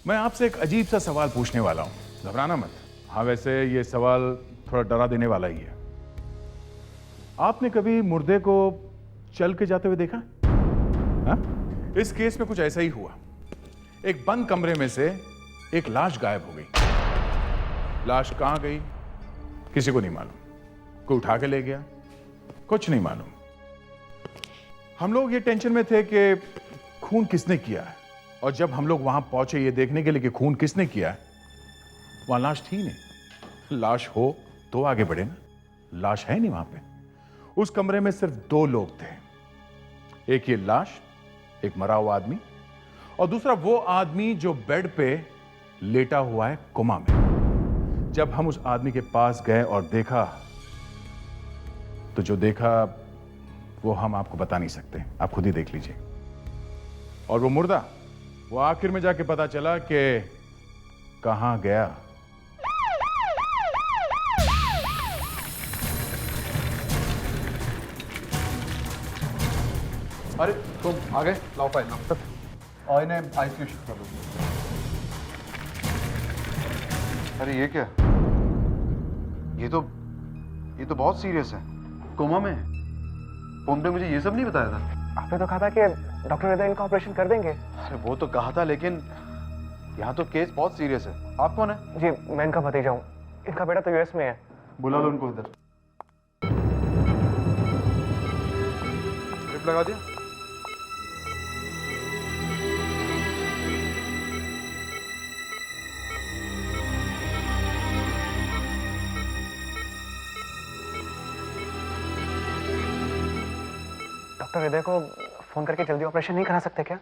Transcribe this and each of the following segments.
मैं आपसे एक अजीब सा सवाल पूछने वाला हूं, घबराना मत। हाँ, वैसे ये सवाल थोड़ा डरा देने वाला ही है। आपने कभी मुर्दे को चल के जाते हुए देखा? हाँ? इस केस में कुछ ऐसा ही हुआ। एक बंद कमरे में से एक लाश गायब हो गई। लाश कहां गई किसी को नहीं मालूम। कोई उठा के ले गया, कुछ नहीं मालूम। हम लोग ये टेंशन में थे कि खून किसने किया है, और जब हम लोग वहां पहुंचे ये देखने के लिए कि खून किसने किया है, वहां लाश थी नहीं। लाश हो तो आगे बढ़े ना, लाश है नहीं वहां पे। उस कमरे में सिर्फ 2 लोग थे, एक ये लाश, एक मरा हुआ आदमी, और दूसरा वो आदमी जो बेड पे लेटा हुआ है कोमा में। जब हम उस आदमी के पास गए और देखा तो जो देखा वो हम आपको बता नहीं सकते, आप खुद ही देख लीजिए। और वो मुर्दा, वो आखिर में जाके पता चला कि कहां गया। अरे तुम आ गए, लाओ फाइल लाओ। और इन्हें आईसीयू शिफ्ट कर दो। अरे ये क्या? ये तो बहुत सीरियस है। कोमा में है। तुमने मुझे ये सब नहीं बताया था। आपने तो कहा था कि डॉक्टर हृदय इनका ऑपरेशन कर देंगे। अरे वो तो कहा था, लेकिन यहाँ तो केस बहुत सीरियस है। आप कौन है? जी, मैं इनका भतीजा हूँ। इनका बेटा तो यूएस में है। बुला लो उनको इधर। ड्रिप लगा दिया? डॉक्टर हृदय को फोन करके जल्दी ऑपरेशन नहीं करा सकते क्या?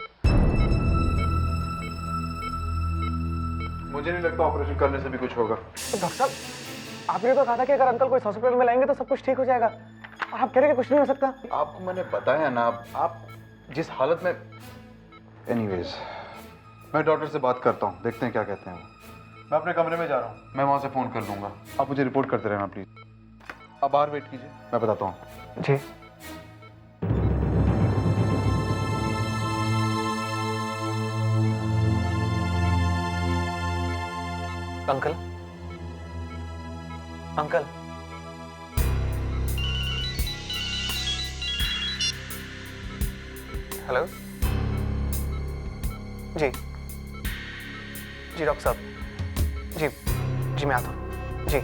मुझे नहीं लगता ऑपरेशन करने से भी कुछ होगा। तो डॉक्टर साहब, आपने तो कहा था कि अगर अंकल को इस हॉस्पिटल में लाएंगे तो सब कुछ ठीक हो जाएगा। और आप कह रहे हैं कि कुछ नहीं हो सकता। आपको मैंने बताया ना, आप जिस हालत में। एनीवेज, मैं डॉक्टर से बात करता हूँ, देखते हैं क्या कहते हैं वो। मैं अपने कमरे में जा रहा हूँ, मैं वहाँ से फ़ोन कर लूँगा। आप मुझे रिपोर्ट करते रहना प्लीज़। आप बाहर वेट कीजिए, मैं बताता हूँ। जी। Uncle, uncle, hello. जी जी डॉक्टर साहब, जी जी मैं आता हूँ। जी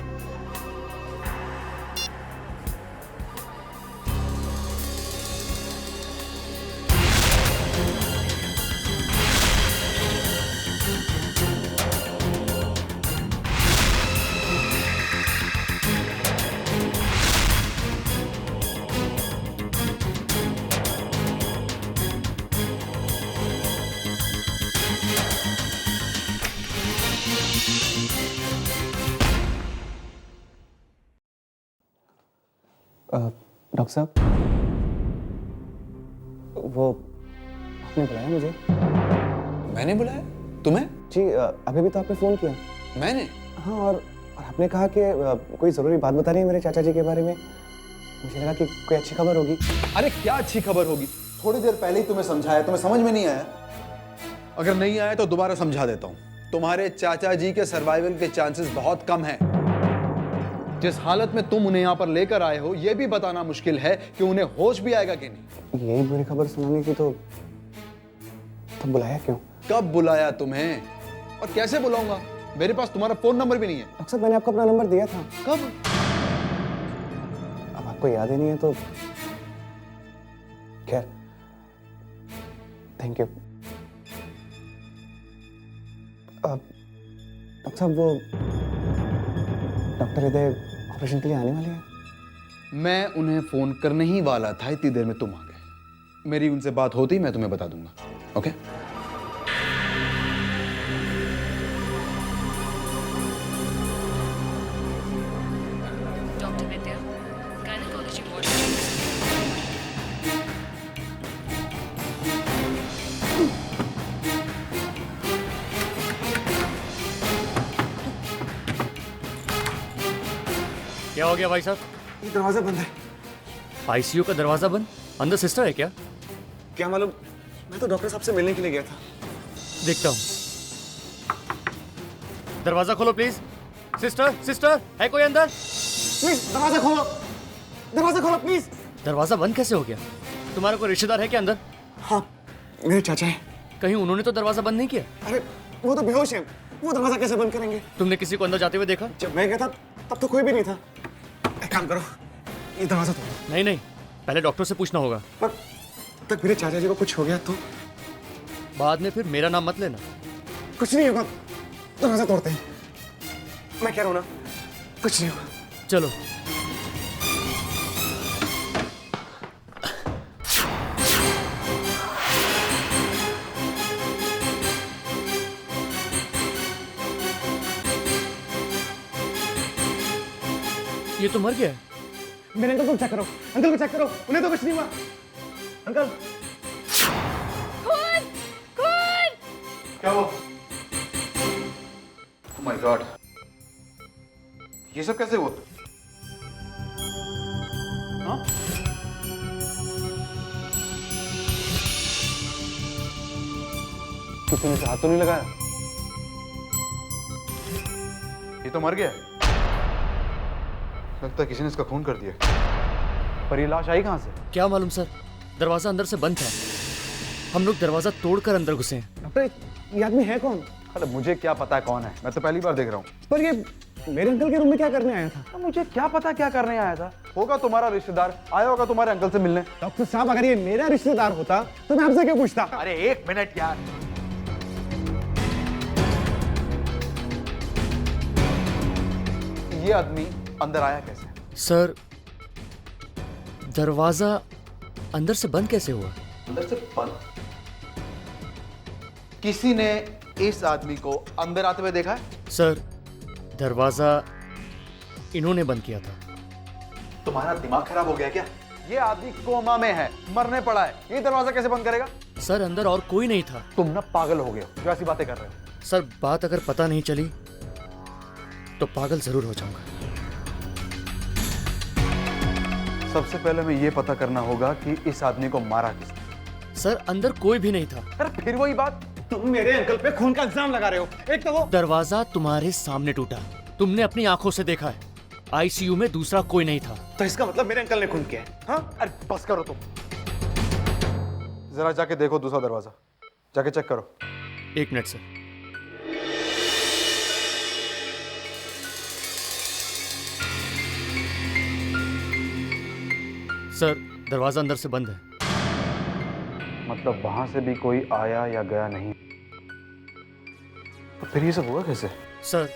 डॉक्टर साहब, वो आपने बुलाया मुझे? मैंने बुलाया तुम्हें? जी, अभी भी तो आपने फ़ोन किया। मैंने? हाँ, और आपने कहा कि कोई ज़रूरी बात बता रही है मेरे चाचा जी के बारे में। मुझे लगा कि कोई अच्छी खबर होगी। अरे क्या अच्छी खबर होगी? थोड़ी देर पहले ही तुम्हें समझाया, तुम्हें समझ में नहीं आया? अगर नहीं आया तो दोबारा समझा देता हूँ। तुम्हारे चाचा जी के सर्वाइवल के चांसेस बहुत कम हैं। जिस हालत में तुम उन्हें यहाँ पर लेकर आए हो, यह भी बताना मुश्किल है कि उन्हें होश भी आएगा कि नहीं। यही बुरी खबर सुनाने की तो बुलाया क्यों? कब बुलाया तुम्हें और कैसे बुलाऊंगा? मेरे पास तुम्हारा फोन नंबर भी नहीं है। डॉक्टर साहब, मैंने आपको अपना नंबर दिया था। कब? अब आपको याद ही नहीं है तो खैर, थैंक यू। डॉक्टर साहब, वो डॉक्टर हृदय ऑपरेशन के लिए आने वाले हैं। मैं उन्हें फोन करने ही वाला था, इतनी देर में तुम आ गए। मेरी उनसे बात होती मैं तुम्हें बता दूंगा। ओके? डॉक्टर विद्या, गायनेकोलॉजी वार्ड। क्या हो गया भाई साहब? ये दरवाजा बंद है। आईसीयू का दरवाजा बंद? अंदर सिस्टर है क्या? क्या मालूम, मैं तो डॉक्टर साहब से मिलने के लिए गया था। देखता हूँ। दरवाजा खोलो प्लीज। सिस्टर सिस्टर, है कोई अंदर? प्लीज दरवाजा खोलो, दरवाजा खोलो प्लीज। दरवाजा बंद कैसे हो गया? तुम्हारा कोई रिश्तेदार है क्या अंदर? हाँ, मेरे चाचा है। कहीं उन्होंने तो दरवाजा बंद नहीं किया? अरे वो तो बेहोश है, वो दरवाजा कैसे बंद करेंगे? तुमने किसी को अंदर जाते हुए देखा? जब मैं गया था तब तो कोई भी नहीं था। एक काम करो, ये दरवाजा तोड़ो। नहीं नहीं, पहले डॉक्टर से पूछना होगा। पर तब तक मेरे चाचा जी को कुछ हो गया तो? बाद में फिर मेरा नाम मत लेना। कुछ नहीं होगा, दरवाजा तोड़ते हैं। मैं कह रहा हूँ ना, कुछ नहीं होगा। चलो। ये तो मर गया है। मेरे अंकल को चेक करो, अंकल को चेक करो, उन्हें तो कुछ नहीं हुआ। अंकल क्या हुआ? Oh my God. ये सब कैसे हुआ? हाँ? किसी ने हाथ तो नहीं लगाया? ये तो मर गया। लगता है किसी ने इसका खून कर दिया। पर ये लाश आई कहाँ से? क्या मालूम सर, दरवाजा अंदर से बंद था। हम लोग दरवाजा तोड़कर अंदर घुसे हैं। डॉक्टर, ये आदमी है कौन? अरे मुझे क्या पता है कौन है, मैं तो पहली बार देख रहा हूँ। पर ये मेरे अंकल के रूम में क्या करने आया था? मुझे क्या पता क्या करने आया था। होगा तुम्हारा रिश्तेदार, आया होगा तुम्हारे अंकल से मिलने। डॉक्टर साहब, अगर ये मेरा रिश्तेदार होता तो मैं आपसे क्यों पूछता? अरे एक मिनट यार। ये आदमी अंदर आया कैसे? सर, दरवाजा अंदर से बंद कैसे हुआ? अंदर से बंद? किसी ने इस आदमी को अंदर आते हुए देखा है? सर, दरवाजा इन्होंने बंद किया था। तुम्हारा दिमाग खराब हो गया क्या? ये आदमी कोमा में है, मरने पड़ा है, ये दरवाजा कैसे बंद करेगा? सर, अंदर और कोई नहीं था। तुम ना पागल हो गए हो जो ऐसी बातें कर रहे हो। सर, बात अगर पता नहीं चली तो पागल जरूर हो जाऊंगा। सबसे पहले हमें ये पता करना होगा कि इस आदमी को मारा किसने। सर, अंदर कोई भी नहीं था। अरे फिर वही बात, तुम मेरे अंकल पे खून का इल्जाम लगा रहे हो। एक तो वो दरवाजा तुम्हारे सामने टूटा, तुमने अपनी आंखों से देखा है। आईसीयू में दूसरा कोई नहीं था। तो इसका मतलब मेरे अंकल ने खून किया है? हाँ? अरे बस करो तुम। जरा जाके देखो दूसरा दरवाजा, जाके चेक करो। एक मिनट सर। सर, दरवाजा अंदर से बंद है। मतलब वहां से भी कोई आया या गया नहीं। तो फिर ये सब हुआ कैसे? सर,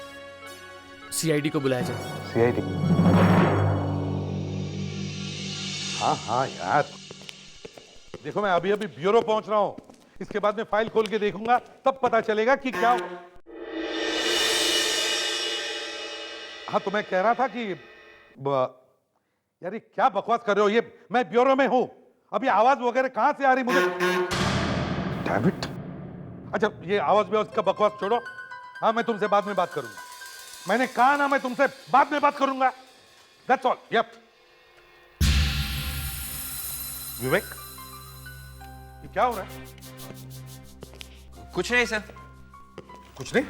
सीआईडी को बुलाया जाए। सीआईडी? हाँ हाँ यार, देखो मैं अभी अभी ब्यूरो पहुंच रहा हूं। इसके बाद में फाइल खोल के देखूंगा, तब पता चलेगा कि क्या। हाँ, तो मैं कह रहा था कि यार ये क्या बकवास कर रहे हो? ये मैं ब्यूरो में हूं, अभी आवाज वगैरह कहां से आ रही मुझे? Damn it. अच्छा, ये आवाज में उसका बकवास छोड़ो। हाँ, मैं तुमसे बाद में बात करूंगा। मैंने कहा ना, मैं तुमसे बाद में बात करूंगा। That's all. यप। विवेक, ये क्या हो रहा है? कुछ नहीं सर। कुछ नहीं?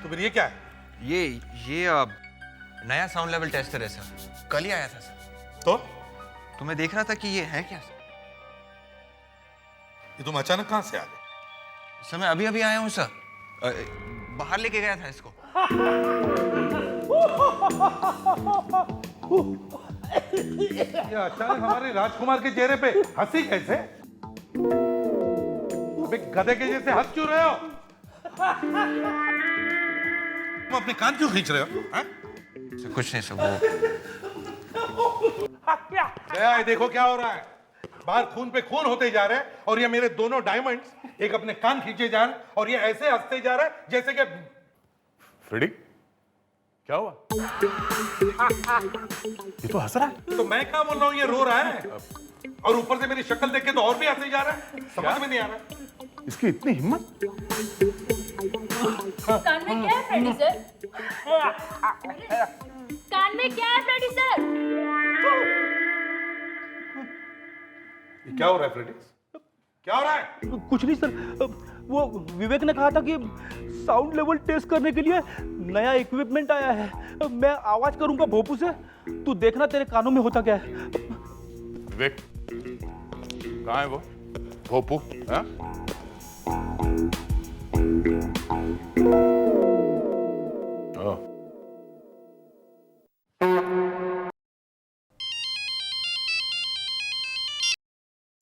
तो फिर ये क्या है? ये नया साउंड लेवल टेस्टर है सर, कल ही आया था सर। तो मैं देख रहा था कि ये है क्या सर। ये तुम अचानक कहां से आ गए? सर मैं अभी अभी आया हूँ सर, बाहर लेके गया था इसको। ये अचानक हमारे राजकुमार के चेहरे पे हंसी कैसे? अबे गधे के जैसे हंस क्यों रहे हो? तुम अपने कान क्यों खींच रहे हो? हाँ? सर कुछ नहीं सर, दया है, देखो क्या हो रहा है। बाहर खून पे खून होते जा रहे हैं और ये मेरे दोनों डायमंड्स एक अपने कान खींचे जा रहे हैं और ये ऐसे हंसते जा रहा है जैसे कि फ्रेडी, क्या हुआ? ये तो हंस रहा है। तो मैं क्या बोल रहा हूँ, ये रो रहा है और ऊपर से मेरी शक्ल देख के तो और भी हंसे जा रहा है। समझ में नहीं आ रहा। इसकी इतनी हिम्मत। कान में क्या है फ्रेडी सर? कान में क्या है फ्रेडी सर? ये क्या हो रहा है फ्रेडी? क्या हो रहा है? कुछ नहीं सर, वो विवेक ने कहा था कि साउंड लेवल टेस्ट करने के लिए नया इक्विपमेंट आया है। मैं आवाज करूंगा भोपू से, तू देखना तेरे कानों में होता क्या है। विवेक कहाँ है वो भोपू? हाँ? ओह,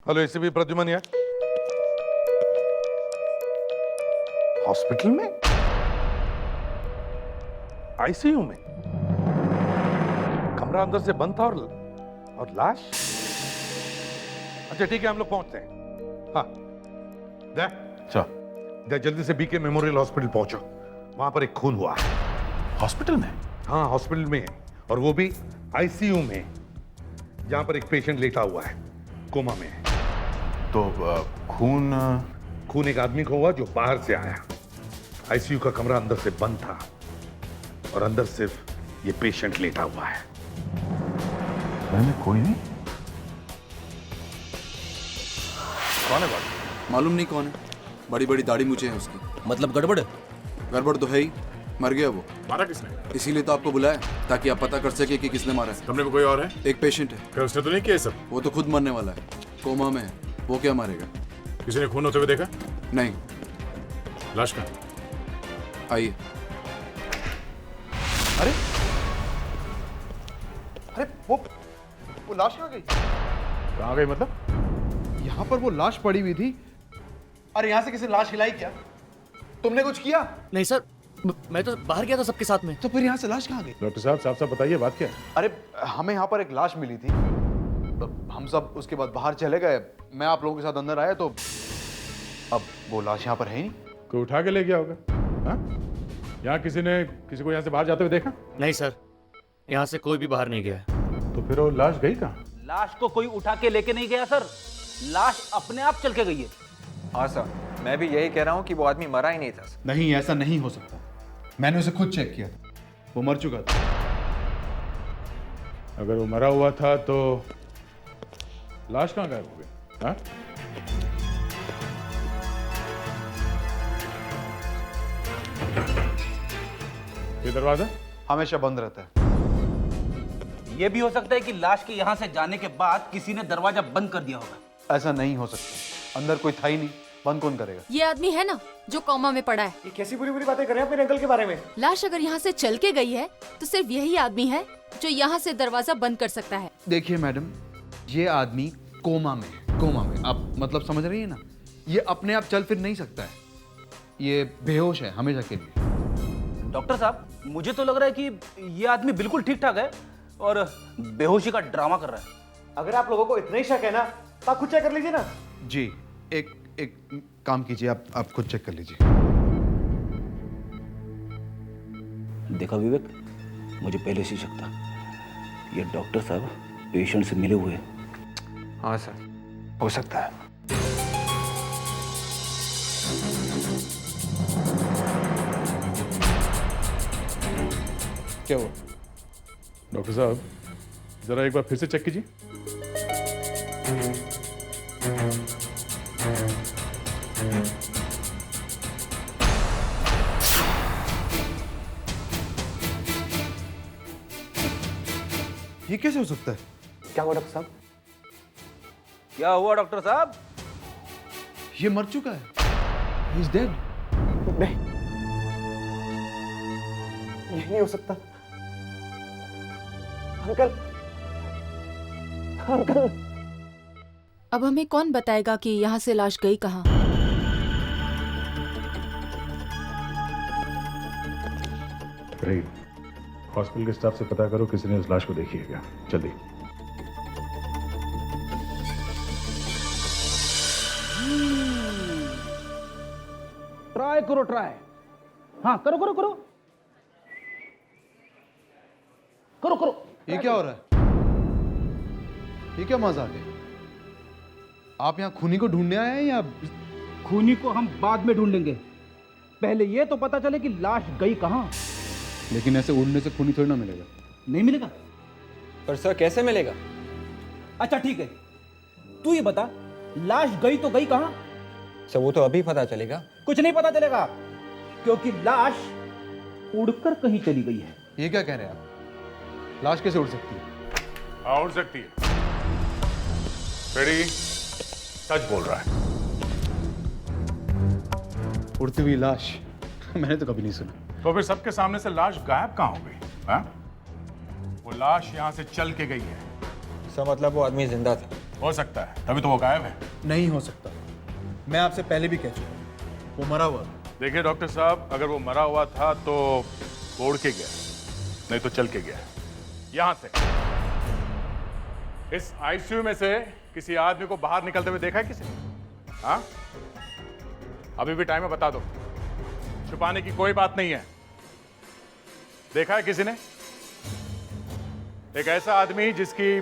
हेलो एसीपी प्रद्युमन यार, हॉस्पिटल में आईसीयू में कमरा अंदर से बंद था और लाश। अच्छा ठीक है, हम लोग पहुंचते हैं। हाँ दे दे, जल्दी से बीके मेमोरियल हॉस्पिटल पहुंचो, वहां पर एक खून हुआ है। हॉस्पिटल में? हाँ हॉस्पिटल में है, और वो भी आईसीयू में, जहां पर एक पेशेंट लेटा हुआ है, कोमा में है। तो खून एक आदमी को हुआ जो बाहर से आया। आईसीयू का कमरा अंदर से बंद था और अंदर सिर्फ ये पेशेंट लेटा हुआ है। में कोई नहीं? कौन है बात? मालूम नहीं कौन है, बड़ी बड़ी दाढ़ी मूछें हैं उसकी। मतलब गड़बड़? गड़बड़ तो है ही, मर गया वो। मारा किसने? इसीलिए तो आपको बुलाया, ताकि आप पता कर सके कि किसने मारा है। कमरे में कोई और है? एक पेशेंट है। क्या उसने तो नहीं किया सब? वो तो खुद मरने वाला है, कोमा में है, वो क्या मारेगा? किसी ने खून होते हुए देखा? नहीं। लाश का? आइए। अरे अरे वो लाश कहाँ गई? कहाँ गई मतलब? यहाँ पर वो लाश पड़ी हुई थी। अरे यहाँ से किसी लाश हिलाई क्या? तुमने कुछ किया? नहीं सर, मैं तो बाहर गया था सबके साथ में। तो फिर यहाँ से लाश कहाँ गई? डॉक्टर साहब साफ साफ बताइए, बात क्या है? अरे हमें यहाँ पर एक लाश मिली थी, तो हम सब उसके बाद बाहर चले गए। मैं आप लोगों के साथ अंदर आया तो अब वो लाश यहाँ पर है ही नहीं। कोई उठा के ले गया होगा? हाँ? यहाँ किसी को यहाँ से बाहर जाते हुए देखा? नहीं सर, यहाँ से कोई भी बाहर नहीं गया। तो फिर वो लाश गई कहाँ? लाश को कोई उठा के लेके नहीं गया सर, लाश अपने आप चल के गई है। हाँ सर, मैं भी यही कह रहा हूँ कि वो आदमी मरा ही नहीं था सर। नहीं, ऐसा नहीं हो सकता। मैंने उसे खुद चेक किया था, वो मर चुका था। अगर वो मरा हुआ था तो लाश कहाँ गायब हो गई? हाँ? ये दरवाजा हमेशा बंद रहता है। ये भी हो सकता है कि लाश के यहाँ से जाने के बाद किसी ने दरवाजा बंद कर दिया होगा। ऐसा नहीं हो सकता, अंदर कोई था ही नहीं, बंद कौन करेगा? ये आदमी है ना जो कोमा में पड़ा है। ये कैसी बुरी बुरी बातें कर रहे हैं अपने अंकल के बारे में? लाश अगर यहाँ से चल के गई है तो सिर्फ यही आदमी है जो यहाँ से दरवाजा बंद कर सकता है। देखिए मैडम, ये आदमी कोमा में है। कोमा में, आप मतलब समझ रही है ना? ये अपने आप चल फिर नहीं सकता है, ये बेहोश है हमेशा के लिए। डॉक्टर साहब, मुझे तो लग रहा है कि ये आदमी बिल्कुल ठीक ठाक है और बेहोशी का ड्रामा कर रहा है। अगर आप लोगों को इतना ही शक है ना, तो आप खुद चेक कर लीजिए ना। जी, एक काम कीजिए, आप खुद चेक कर लीजिए। देखा विवेक, मुझे पहले से शक था, ये डॉक्टर साहब पेशेंट से मिले हुए हैं। हाँ सर, हो सकता है। क्या हुआ? डॉक्टर साहब जरा एक बार फिर से चेक कीजिए। ये कैसे हो सकता है? क्या हुआ डॉक्टर साहब? क्या हुआ डॉक्टर साहब? ये मर चुका है। He is dead. नहीं, ये नहीं हो सकता। Uncle, uncle. अब हमें कौन बताएगा कि यहाँ से लाश गई कहाँ? रही हॉस्पिटल के स्टाफ से पता करो किसी ने उस लाश को देखी है क्या, जल्दी। ट्राई करो, ट्राई। हाँ, करो करो करो करो करो। ये क्या हो रहा है? ये क्या मजाक है? आप यहाँ खूनी को ढूंढने आए हैं या? खूनी को हम बाद में ढूंढेंगे, पहले ये तो पता चले कि लाश गई कहाँ। लेकिन ऐसे उड़ने से खूनी थोड़ी ना मिलेगा। नहीं मिलेगा? पर सर कैसे मिलेगा? अच्छा ठीक है, तू ये बता, लाश गई तो गई कहाँ? सर वो तो अभी पता चलेगा। कुछ नहीं पता चलेगा, क्योंकि लाश उड़कर कहीं चली गई है। ये क्या कह रहे हैं आप? लाश कैसे उड़ सकती है? हाँ उड़ सकती है। फ्रेडी सच बोल रहा है। उड़ती हुई लाश मैंने तो कभी नहीं सुना। तो फिर सबके सामने से लाश गायब कहाँ हो गई? हाँ? वो लाश यहाँ से चल के गई है। इसका मतलब वो आदमी जिंदा था। हो सकता है, तभी तो वो गायब है। नहीं हो सकता, मैं आपसे पहले भी कह चुका हूं, वो मरा हुआ था। देखिए डॉक्टर साहब, अगर वो मरा हुआ था तो वो उड़ के गया, नहीं तो चल के गया। यहां से इस आईसीयू में से किसी आदमी को बाहर निकलते हुए देखा है किसी ने? हाँ? अभी भी टाइम है, बता दो। छुपाने की कोई बात नहीं है। देखा है किसी ने? एक ऐसा आदमी जिसकी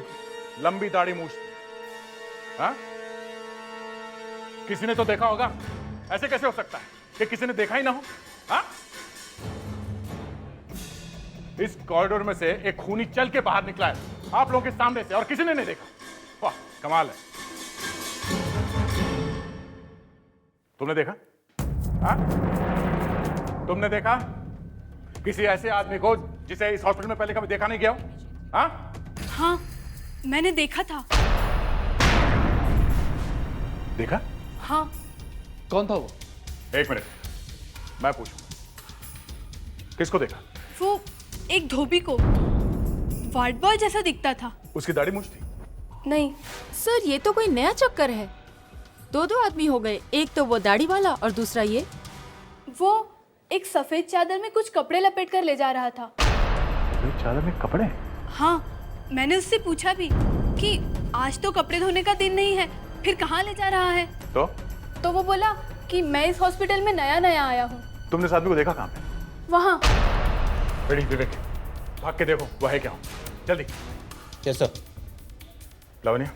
लंबी दाढ़ी मूंछ थी। हाँ? किसी ने तो देखा होगा। ऐसे कैसे हो सकता है कि किसी ने देखा ही ना हो? हाँ? इस कॉरिडोर में से एक खूनी चल के बाहर निकला है आप लोगों के सामने से, और किसी ने नहीं देखा। वाह, कमाल है। तुमने देखा? हाँ? तुमने देखा किसी ऐसे आदमी को जिसे इस हॉस्पिटल में पहले कभी देखा नहीं गया हो? हाँ? हाँ, मैंने देखा था। देखा? हाँ। कौन था वो? एक मिनट, मैं पूछूं। किसको देखा? वो एक धोबी को, वार्ड बॉय जैसा दिखता था। उसकी दाढ़ी मूंछ थी? नहीं सर, ये तो कोई नया चक्कर है। दो आदमी हो गए, एक तो वो दाढ़ी वाला और दूसरा ये। वो एक सफेद चादर में कुछ कपड़े लपेट कर ले जा रहा था। चादर में कपड़े? हाँ, मैंने उससे पूछा भी कि आज तो कपड़े धोने का दिन नहीं है, फिर कहाँ ले जा रहा है? तो वो बोला कि मैं इस हॉस्पिटल में नया आया हूँ। तुमने इस आदमी को देखा कहाँ पे? वहाँ। बड़ी विवेक, भाग के देखो वो है क्या। जल्दी। Yes sir. लावण्या,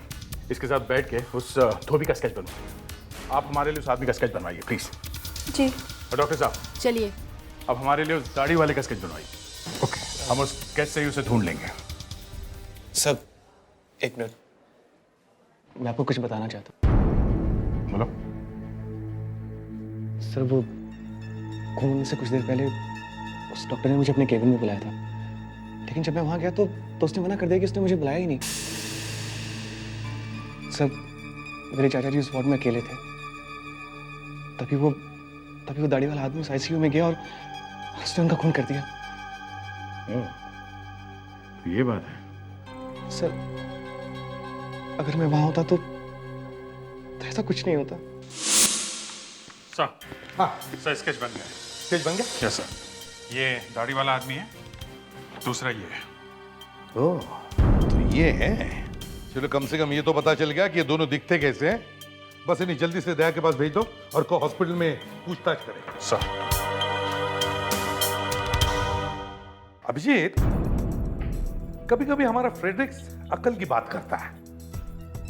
इसके साथ बैठ के उस धोबी का स्केच बनवाइए। आप हमारे लिए उस आदमी का स्केच बनवाइए प्लीज। जी। और डॉक्टर साहब, चलिए। अब हमारे लिए उस दाढ़ी वाले का स्केच बनवाइए। ओके, हम उस स्केच से ही उसे ढूंढ लेंगे। सब एक मिनट, मैं आपको कुछ बताना चाहता हूँ। बोलो। सर, वो घूमने से कुछ देर पहले उस डॉक्टर ने मुझे अपने केबिन में बुलाया था, लेकिन जब मैं वहां गया तो उसने मना कर दिया कि उसने मुझे बुलाया ही नहीं। सर, मेरे चाचा जी उस वार्ड में अकेले थे। तभी वो दाढ़ी वाला आदमी उस आईसीयू में गया और उसने उनका खून कर दिया। ये बात है। सर, अगर मैं वहां होता तो ऐसा कुछ नहीं होता। सर, हाँ सर, स्केच बन गया। स्केच बन गया? Yes sir. ये दाढ़ी वाला आदमी है, दूसरा ये है। ओह, तो ये है। चलो, कम से कम ये तो पता चल गया कि ये दोनों दिखते कैसे हैं। बस इन्हें जल्दी से दया के पास भेज दो और को हॉस्पिटल में पूछताछ करें। सर। अभिजीत, कभी कभी हमारा फ्रेडरिक्स अकल की बात करता है।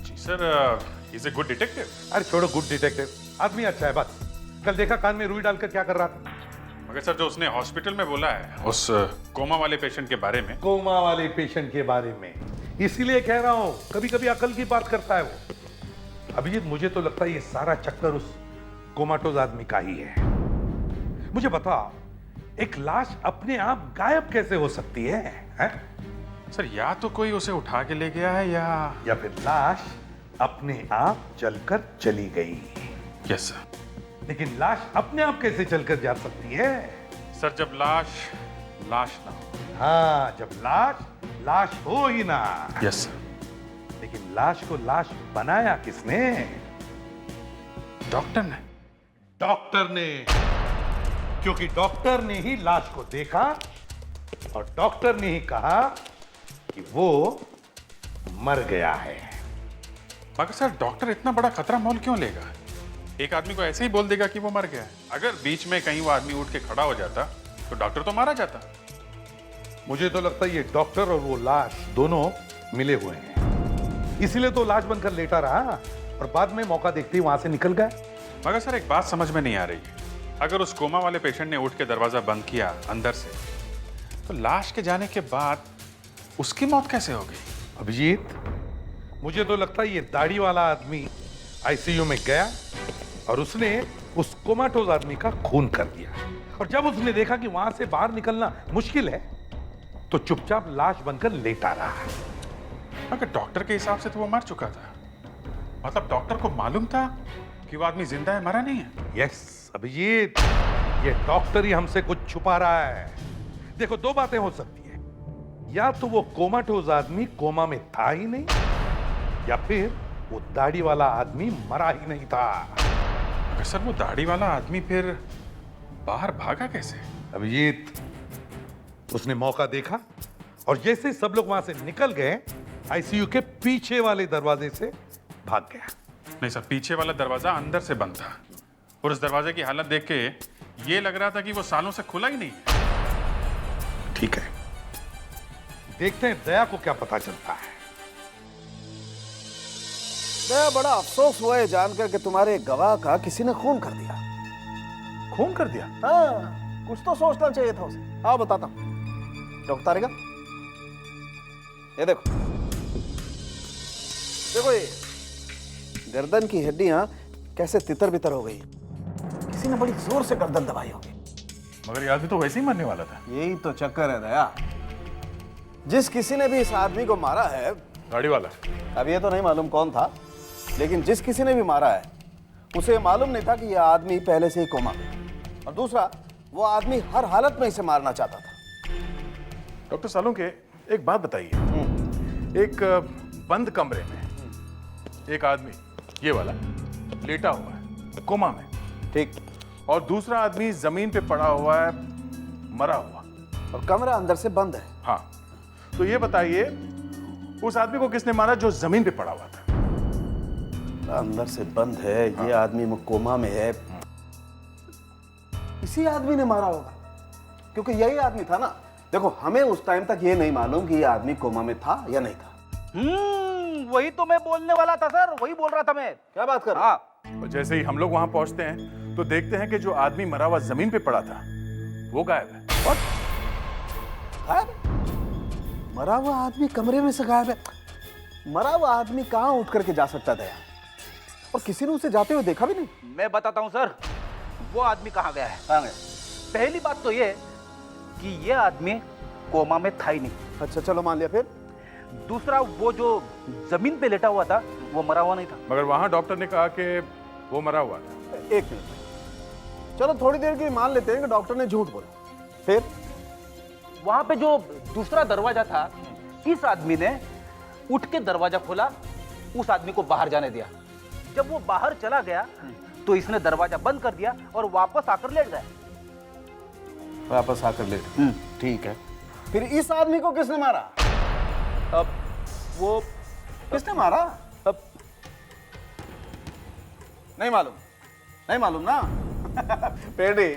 जी sir, is a good detective. अरे छोड़ो गुड डिटेक्टिव, आदमी अच्छा है बस। कल देखा कान में रुई डालकर क्या कर रहा था। मगर सर, जो उसने हॉस्पिटल में बोला है उस कोमा वाले पेशेंट के बारे में। कोमा वाले पेशेंट के बारे में, इसीलिए कह रहा हूं कभी कभी अकल की बात करता है वो। अभिजीत, मुझे तो लगता है ये सारा चक्कर उस कोमाटोज आदमी का ही है। मुझे बता, एक लाश अपने आप गायब कैसे हो सकती है, हैं? सर, या तो कोई उसे उठा के ले गया है या फिर लाश अपने आप चलकर चली गई। Yes sir. लेकिन लाश अपने आप कैसे चलकर जा सकती है? सर, जब लाश ना हो। हाँ, जब लाश हो ही ना। Yes sir. लेकिन लाश को लाश बनाया किसने? डॉक्टर ने। डॉक्टर ने, क्योंकि डॉक्टर ने ही लाश को देखा और डॉक्टर ने ही कहा कि वो मर गया है। मगर सर, डॉक्टर इतना बड़ा खतरा मोल क्यों लेगा? एक आदमी को ऐसे ही बोल देगा कि वो मर गया है। अगर बीच में कहीं वो आदमी उठ के खड़ा हो जाता तो डॉक्टर तो मारा जाता। मुझे तो लगता है ये डॉक्टर और वो लाश दोनों मिले हुए हैं, इसीलिए तो लाश बनकर लेटा रहा और बाद में मौका देखते ही वहां से निकल गया। मगर सर, एक बात समझ में नहीं आ रही है। अगर उस कोमा वाले पेशेंट ने उठ के दरवाजा बंद किया अंदर से, तो लाश के जाने के बाद उसकी मौत कैसे हो गई? अभिजीत, मुझे तो लगता है ये दाढ़ी वाला आदमी आईसीयू में गया और उसने उस कोमाटोज आदमी का खून कर दिया। और जब उसने देखा कि वहां से बाहर निकलना मुश्किल है तो चुपचाप लाश बनकर लेटा रहा। अगर डॉक्टर के हिसाब से तो वो मर चुका था, मतलब डॉक्टर को मालूम था कि वो आदमी जिंदा है, मरा नहीं है। यस अभिजीत, ये डॉक्टर ही हमसे कुछ छुपा रहा है। देखो, दो बातें हो सकती है, या तो वो कोमाटोज आदमी कोमा में था ही नहीं, या फिर वो दाढ़ी वाला आदमी मरा ही नहीं था। अगर सर वो दाढ़ी वाला आदमी फिर बाहर भागा कैसे? अभिजीत, उसने मौका देखा और जैसे सब लोग वहां से निकल गए, आईसीयू के पीछे वाले दरवाजे से भाग गया। नहीं सर, पीछे वाला दरवाजा अंदर से बंद था और उस दरवाजे की हालत देख के ये लग रहा था कि वो सालों से खुला ही नहीं। ठीक है, देखते हैं दया को क्या पता चलता है। दया, बड़ा अफसोस हुआ है जानकर कि तुम्हारे गवाह का किसी ने खून कर दिया। खून कर दिया? हाँ, कुछ तो सोचना चाहिए था उसे। हाँ, बताता हूं। डॉक्टर तारेगा, ये देखो, देखो ये गर्दन की हड्डियां कैसे तितर बितर हो गई। किसी ने बड़ी जोर से गर्दन दबाई होगी। मगर ये आदमी तो वैसे ही मरने वाला था। यही तो चक्कर है दया। जिस किसी ने भी इस आदमी को मारा है, गाड़ी वाला, अब ये तो नहीं मालूम कौन था, लेकिन जिस किसी ने भी मारा है उसे मालूम नहीं था कि यह आदमी पहले से ही कोमा में। और दूसरा, वो आदमी हर हालत में इसे मारना चाहता था। डॉक्टर सालुंके, एक बात बताइए, एक बंद कमरे में एक आदमी, ये वाला, लेटा हुआ है कोमा में, ठीक, और दूसरा आदमी जमीन पे पड़ा हुआ है मरा हुआ, और कमरा अंदर से बंद है। हाँ, तो ये बताइए उस आदमी को किसने मारा जो जमीन पे पड़ा हुआ था? अंदर से बंद है, ये आदमी कोमा में है, इसी आदमी ने मारा होगा, क्योंकि यही आदमी था ना। देखो, हमें उस टाइम तक ये नहीं मालूम कि ये आदमी कोमा में था या नहीं था। वही तो मैं बोलने वाला था सर, वही बोल रहा था मैं। क्या बात कर? हाँ, और जैसे ही हम लोग वहां पहुंचते हैं तो देखते हैं कि जो आदमी मरा हुआ जमीन पे पड़ा था वो गायब है। गायब? मरा हुआ आदमी कमरे में से गायब है? मरा हुआ आदमी कहां उठ करके जा सकता था यार? और किसी ने उसे जाते हुए देखा भी नहीं। मैं बताता हूँ सर, वो आदमी कहाँ गया है। कहां गया? पहली बात तो ये कि ये आदमी कोमा में था ही नहीं। अच्छा, चलो मान लिया। फिर दूसरा, वो जो जमीन पे लेटा हुआ था वो मरा हुआ नहीं था। मगर वहां डॉक्टर ने कहा कि वो मरा हुआ था। एक मिनट, चलो थोड़ी देर के लिए मान लेते हैं कि डॉक्टर ने झूठ बोला। फिर वहां पे जो दूसरा दरवाजा था, इस आदमी ने उठ के दरवाजा खोला, उस आदमी को बाहर जाने दिया। जब वो बाहर चला गया तो इसने दरवाजा बंद कर दिया और वापस आकर लेट गया। वापस आकर लेट? ठीक है। फिर इस आदमी को किसने मारा? अब वो किसने मारा? अब नहीं मालूम? नहीं मालूम ना? पेडी,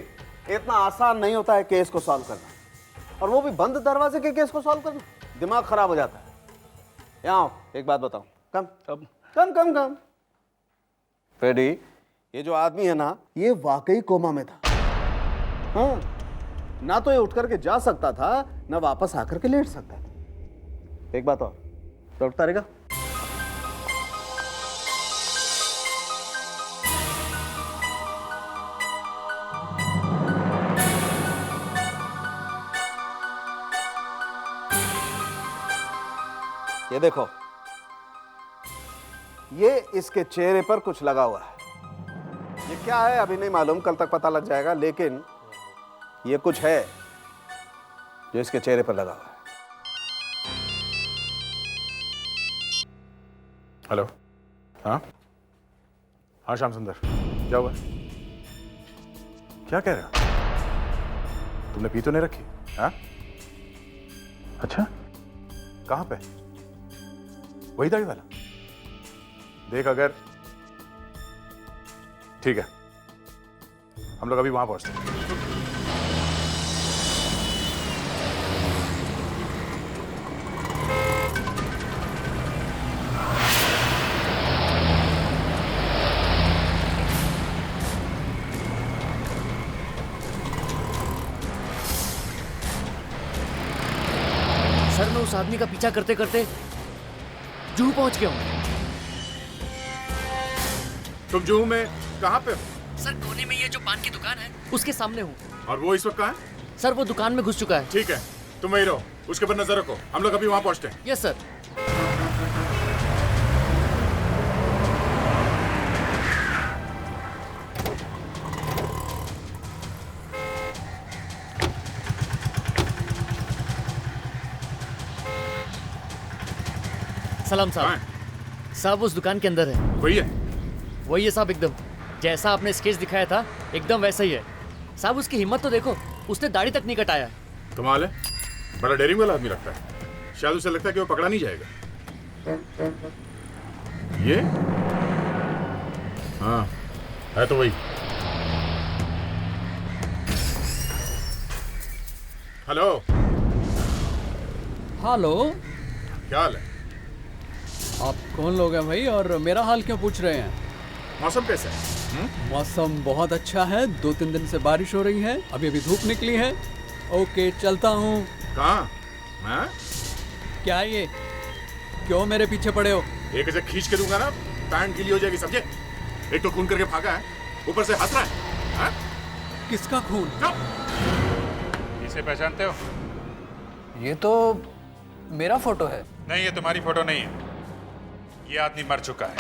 इतना आसान नहीं होता है केस को सॉल्व करना, और वो भी बंद दरवाजे के केस को सॉल्व करना। दिमाग खराब हो जाता है। यहाँ आओ, एक बात बताओ। कम कम कम कम। पेडी, ये जो आदमी है ना, ये वाकई कोमा में था। हाँ, ना तो ये उठ करके जा सकता था, ना वापस आकर के लेट सकता था। एक बात और, डॉक्टर तारेगा, ये देखो, ये इसके चेहरे पर कुछ लगा हुआ है। ये क्या है अभी नहीं मालूम, कल तक पता लग जाएगा, लेकिन ये कुछ है जो इसके चेहरे पर लगा हुआ है। हेलो, हाँ हाँ, श्याम सुंदर, क्या हुआ? क्या कह रहे हो? तुमने पी तो नहीं रखी? हाँ, अच्छा, कहां पे? वही दाढ़ी वाला? देख, अगर ठीक है, हम लोग अभी वहां पहुंचते हैं। सर, मैं उस आदमी का पीछा करते करते जूहू पहुंच गया हूं। तुम जूहू में कहां पे हो? सर कोने में ये जो पान की दुकान है उसके सामने हूँ। और वो इस वक्त कहाँ है? सर वो दुकान में घुस चुका है। ठीक है, तुम वहीं रहो, उसके ऊपर नजर रखो, हम लोग अभी वहां पहुंचते हैं। Yes sir. सलाम साहब। साहब उस दुकान के अंदर है। वही है? वही है साहब, एकदम जैसा आपने स्केच दिखाया था एकदम वैसा ही है। साहब उसकी हिम्मत तो देखो, उसने दाढ़ी तक नहीं कटाया। कमाल है, बड़ा डेयरिंग वाला आदमी लगता है। शायद उसे लगता है कि वो पकड़ा नहीं जाएगा। ये हाँ है तो वही। हेलो। हेलो, क्या हाल है? आप कौन लोग हैं भाई, और मेरा हाल क्यों पूछ रहे हैं? मौसम कैसा है? मौसम बहुत अच्छा है, 2-3 दिन से बारिश हो रही है, अभी अभी धूप निकली है। ओके चलता हूँ। कहाँ? हाँ? क्या ये, क्यों मेरे पीछे पड़े हो? एक ऐसे खींच के दूंगा ना, पैंट गीली हो जाएगी समझे। एक तो खून करके भागा है, ऊपर से हंस रहा है। हाँ? किसका खून? इसे पहचानते हो? ये तो मेरा फोटो है। नहीं, ये तुम्हारी फोटो नहीं है, ये आदमी मर चुका है।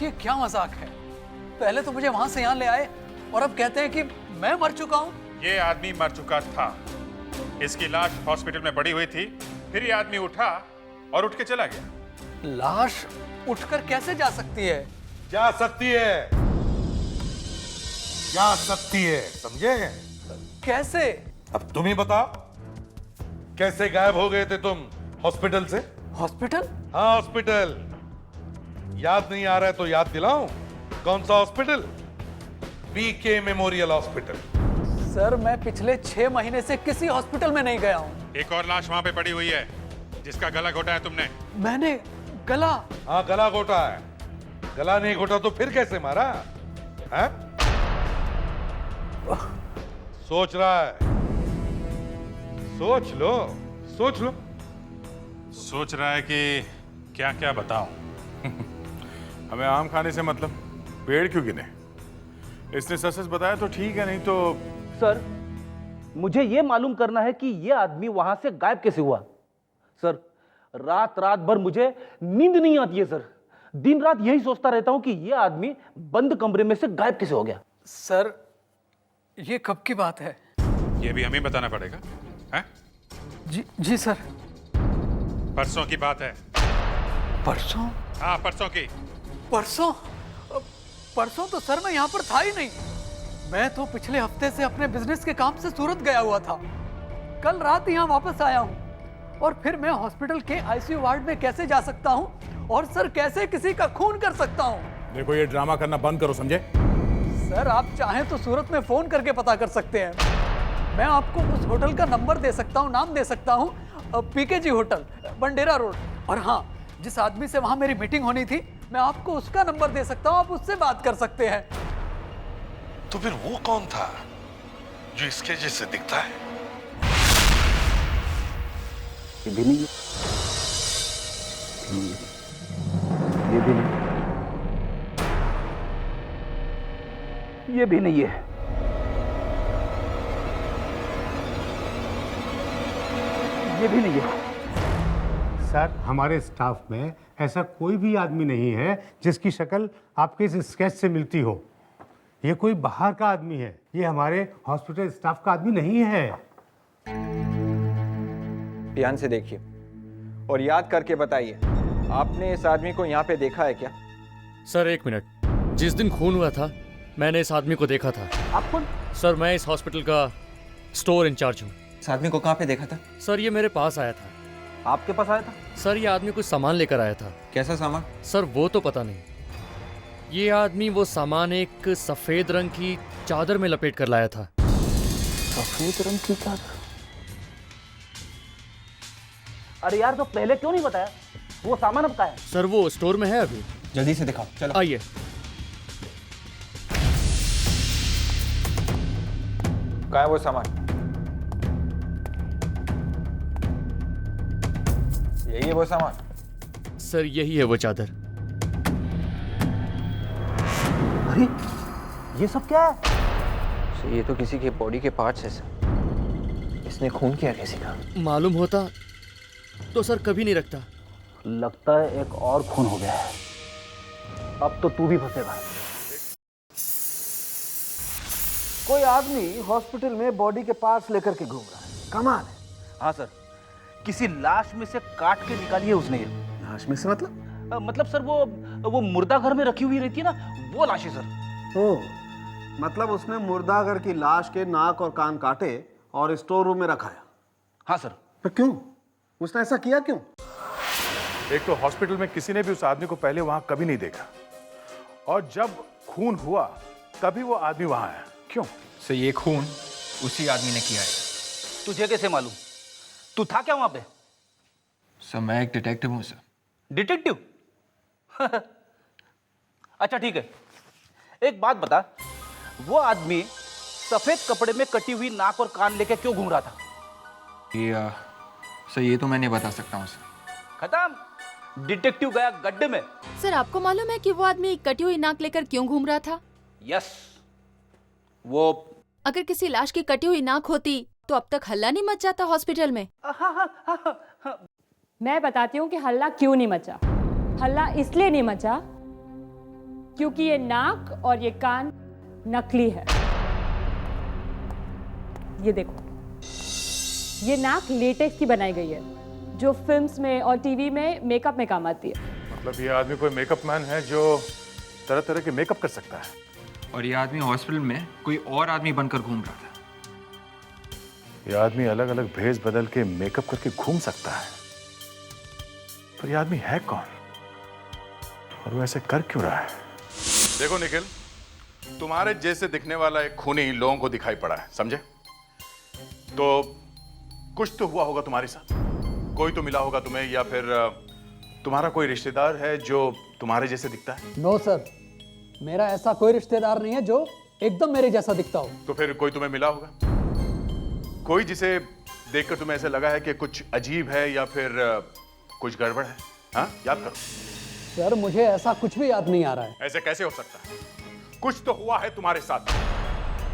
ये क्या मजाक है? पहले तो मुझे वहां से यहाँ ले आए और अब कहते हैं कि मैं मर चुका हूँ। ये आदमी मर चुका था, इसकी लाश हॉस्पिटल में पड़ी हुई थी, फिर ये आदमी उठा और उठ के चला गया। लाश उठकर कैसे जा सकती है? जा सकती है, जा सकती है, समझे? कैसे? अब तुम ही बताओ, कैसे गायब हो गए थे तुम हॉस्पिटल से? हॉस्पिटल? हाँ हॉस्पिटल। याद नहीं आ रहा है तो याद दिलाऊं? कौन सा hospital? BK memorial hospital. Sir मैं पिछले 6 महीने से किसी हॉस्पिटल में नहीं गया हूँ। एक और लाश वहां पे पड़ी हुई है, जिसका गला घोटा है तुमने। मैंने गला? हाँ गला घोटा है। गला नहीं घोटा तो फिर कैसे मारा है? सोच रहा है? सोच लो, सोच लो। सोच रहा है कि क्या क्या बताऊं? हमें आम खाने से मतलब, पेड़ क्यों गिने? इसने सच सच बताया तो ठीक है, नहीं तो। सर मुझे यह मालूम करना है कि यह आदमी वहां से गायब कैसे हुआ। सर रात रात भर मुझे नींद नहीं आती है सर, दिन रात यही सोचता रहता हूं कि यह आदमी बंद कमरे में से गायब कैसे हो गया। सर ये कब की बात है? ये भी हमें बताना पड़ेगा है? जी सर। परसों की बात है। परसों? हाँ परसों की। परसों? परसों तो सर मैं यहाँ पर था ही नहीं। मैं तो पिछले हफ्ते से अपने बिजनेस के काम से सूरत गया हुआ था। कल रात यहाँ वापस आया हूँ और फिर मैं हॉस्पिटल के आईसीयू वार्ड में कैसे जा सकता हूँ और सर कैसे किसी का खून कर सकता हूँ? देखो ये ड्रामा करना बंद करो, समझे? सर आप चाहें तो सूरत में फोन करके पता कर सकते हैं। मैं आपको उस होटल का नंबर दे सकता हूँ, नाम दे सकता हूँ, पीकेजी होटल, बंडेरा रोड। और हाँ, जिस आदमी से वहां मेरी मीटिंग होनी थी मैं आपको उसका नंबर दे सकता हूँ, आप उससे बात कर सकते हैं। तो फिर वो कौन था जो इसके जैसे दिखता है? ये भी नहीं, ये भी नहीं, ये भी नहीं है, ये भी नहीं है। सर हमारे स्टाफ में ऐसा कोई भी आदमी नहीं है जिसकी शक्ल आपके इस स्केच से मिलती हो। ये कोई बाहर का आदमी है, ये हमारे हॉस्पिटल स्टाफ का आदमी नहीं है। ध्यान से देखिए और याद करके बताइए, आपने इस आदमी को यहाँ पे देखा है क्या? सर 1 मिनट, जिस दिन खून हुआ था मैंने इस आदमी को देखा था। आप कौन? सर मैं इस हॉस्पिटल का स्टोर इंचार्ज हूँ। इस आदमी को कहाँ पे देखा था? सर ये मेरे पास आया था। आपके पास आया था? सर ये आदमी कुछ सामान लेकर आया था। कैसा सामान? सर वो तो पता नहीं। ये आदमी वो सामान एक सफेद रंग की चादर में लपेट कर लाया था। सफेद रंग की चादर? अरे यार तो पहले क्यों नहीं बताया? वो सामान अब कहाँ है? सर वो स्टोर में है अभी। जल्दी से दिखाओ, चलो आइए। कहाँ है वो सामान? यही है वो सामान? सर यही है वो चादर। अरे ये सब क्या है? सर ये तो किसी के बॉडी के पार्ट्स है सर। इसने खून किया किसी का। मालूम होता तो सर कभी नहीं रखता। लगता है एक और खून हो गया है। अब तो तू भी फंसेगा। कोई आदमी हॉस्पिटल में बॉडी के पार्ट्स लेकर के घूम रहा है, कमाल है। हाँ सर, किसी लाश में से काट के निकाली है उसने। लाश में से मतलब? मतलब सर वो मुर्दा घर में रखी हुई रहती है ना, वो लाश है सर। ओह, मतलब उसने मुर्दागर की लाश के नाक और कान काटे और स्टोर रूम में रखाया। हाँ सर। पर क्यों? उसने ऐसा किया क्यों? एक तो हॉस्पिटल में किसी ने भी उस आदमी को पहले वहां कभी नहीं देखा, और जब खून हुआ तभी वो आदमी वहां आया। क्यों? सर ये खून उसी आदमी ने किया है। तुझे कैसे मालूम? तू था क्या वहां पे? सर मैं एक डिटेक्टिव हूँ सर। डिटेक्टिव? अच्छा ठीक है, एक बात बता, वो आदमी सफेद कपड़े में कटी हुई नाक और कान लेके क्यों घूम रहा था? सर ये तो मैं नहीं बता सकता हूँ सर। खत्म, डिटेक्टिव गया गड्ढे में। सर आपको मालूम है कि वो आदमी कटी हुई नाक लेकर क्यों घूम रहा था? यस, वो अगर किसी लाश की कटी हुई नाक होती तो अब तक हल्ला नहीं मच जाता हॉस्पिटल में। मैं बताती हूँ कि हल्ला क्यों नहीं मचा। हल्ला इसलिए नहीं मचा क्योंकि ये नाक और ये कान नकली है। ये देखो, ये नाक लेटेक्स की बनाई गई है जो फिल्म्स में और टीवी में मेकअप में काम आती है। मतलब ये आदमी कोई मेकअप मैन है जो तरह तरह के मेकअप कर सकता है। और ये आदमी हॉस्पिटल में कोई और आदमी बनकर घूम रहा था। ये आदमी अलग अलग भेष बदल के मेकअप करके घूम सकता है, पर ये आदमी है कौन और वो ऐसे कर क्यों रहा है? देखो निखिल, तुम्हारे जैसे दिखने वाला एक खूनी लोगों को दिखाई पड़ा है, समझे? तो कुछ तो हुआ होगा तुम्हारे साथ, कोई तो मिला होगा तुम्हें, या फिर तुम्हारा कोई रिश्तेदार है जो तुम्हारे जैसे दिखता है। नो सर, मेरा ऐसा कोई रिश्तेदार नहीं है जो एकदम मेरे जैसा दिखता हो। तो फिर कोई तुम्हें मिला होगा, कोई जिसे देखकर तुम्हें ऐसा लगा है कि कुछ अजीब है या फिर कुछ गड़बड़ है। हाँ, याद करो। सर मुझे ऐसा कुछ भी याद नहीं आ रहा है। ऐसे कैसे हो सकता है? कुछ तो हुआ है तुम्हारे साथ।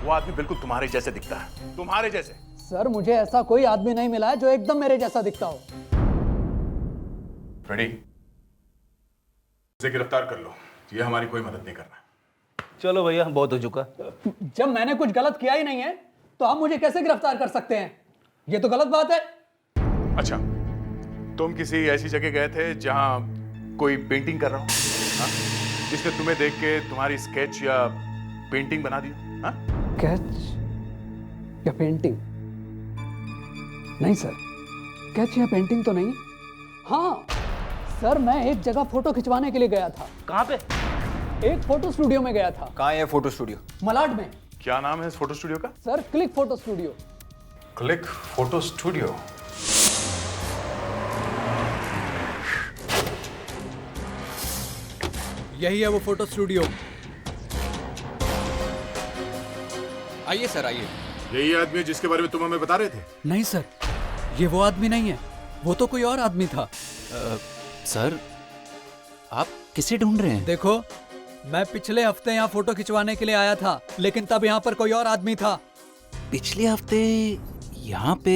वो आदमी बिल्कुल तुम्हारे जैसे दिखता है, तुम्हारे जैसे। सर मुझे ऐसा कोई आदमी नहीं मिला है जो एकदम मेरे जैसा दिखता हो। फ्रेडी, इसे गिरफ्तार कर लो, ये हमारी कोई मदद नहीं कर रहा। चलो भैया, बहुत हो चुका। जब मैंने कुछ गलत किया ही नहीं है तो आप मुझे कैसे गिरफ्तार कर सकते हैं? ये तो गलत बात है। अच्छा, तुम किसी ऐसी जगह गए थे जहां कोई पेंटिंग कर रहा हो, हाँ? जिसने तुम्हें देख के तुम्हारी स्केच या पेंटिंग बना दी? हाँ? स्केच या पेंटिंग? नहीं सर, स्केच या पेंटिंग तो नहीं। हाँ सर, मैं एक जगह फोटो खिंचवाने के लिए गया था। कहाँ पे? एक फोटो स्टूडियो में गया था। कहाँ है फोटो स्टूडियो? मलाड में। क्या नाम है इस फोटो स्टूडियो का? Sir click photo studio. Click photo studio. यही है वो फोटो स्टूडियो। आइए सर, आइए। यही आदमी है जिसके बारे में तुम हमें बता रहे थे? नहीं सर, ये वो आदमी नहीं है, वो तो कोई और आदमी था। सर, आप किसे ढूंढ रहे हैं? देखो, मैं पिछले हफ्ते यहाँ फोटो खिंचवाने के लिए आया था, लेकिन तब यहाँ पर कोई और आदमी था। पिछले हफ्ते यहाँ पे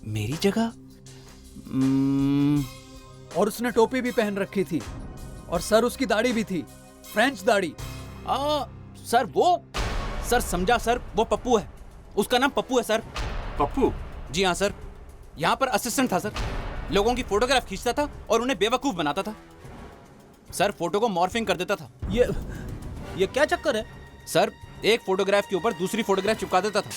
मेरी जगह? और उसने टोपी भी पहन रखी थी, और सर उसकी दाढ़ी भी थी, फ्रेंच दाढ़ी। सर वो, सर समझा सर, वो पप्पू है, उसका नाम पप्पू है सर। पप्पू? जी हाँ सर, यहाँ पर असिस्टेंट था सर, लोगों की फोटोग्राफ खींचता था और उन्हें बेवकूफ बनाता था सर, फोटो को मॉर्फिंग कर देता था। ये क्या चक्कर है सर? एक फोटोग्राफ के ऊपर दूसरी फोटोग्राफ चिपका देता था।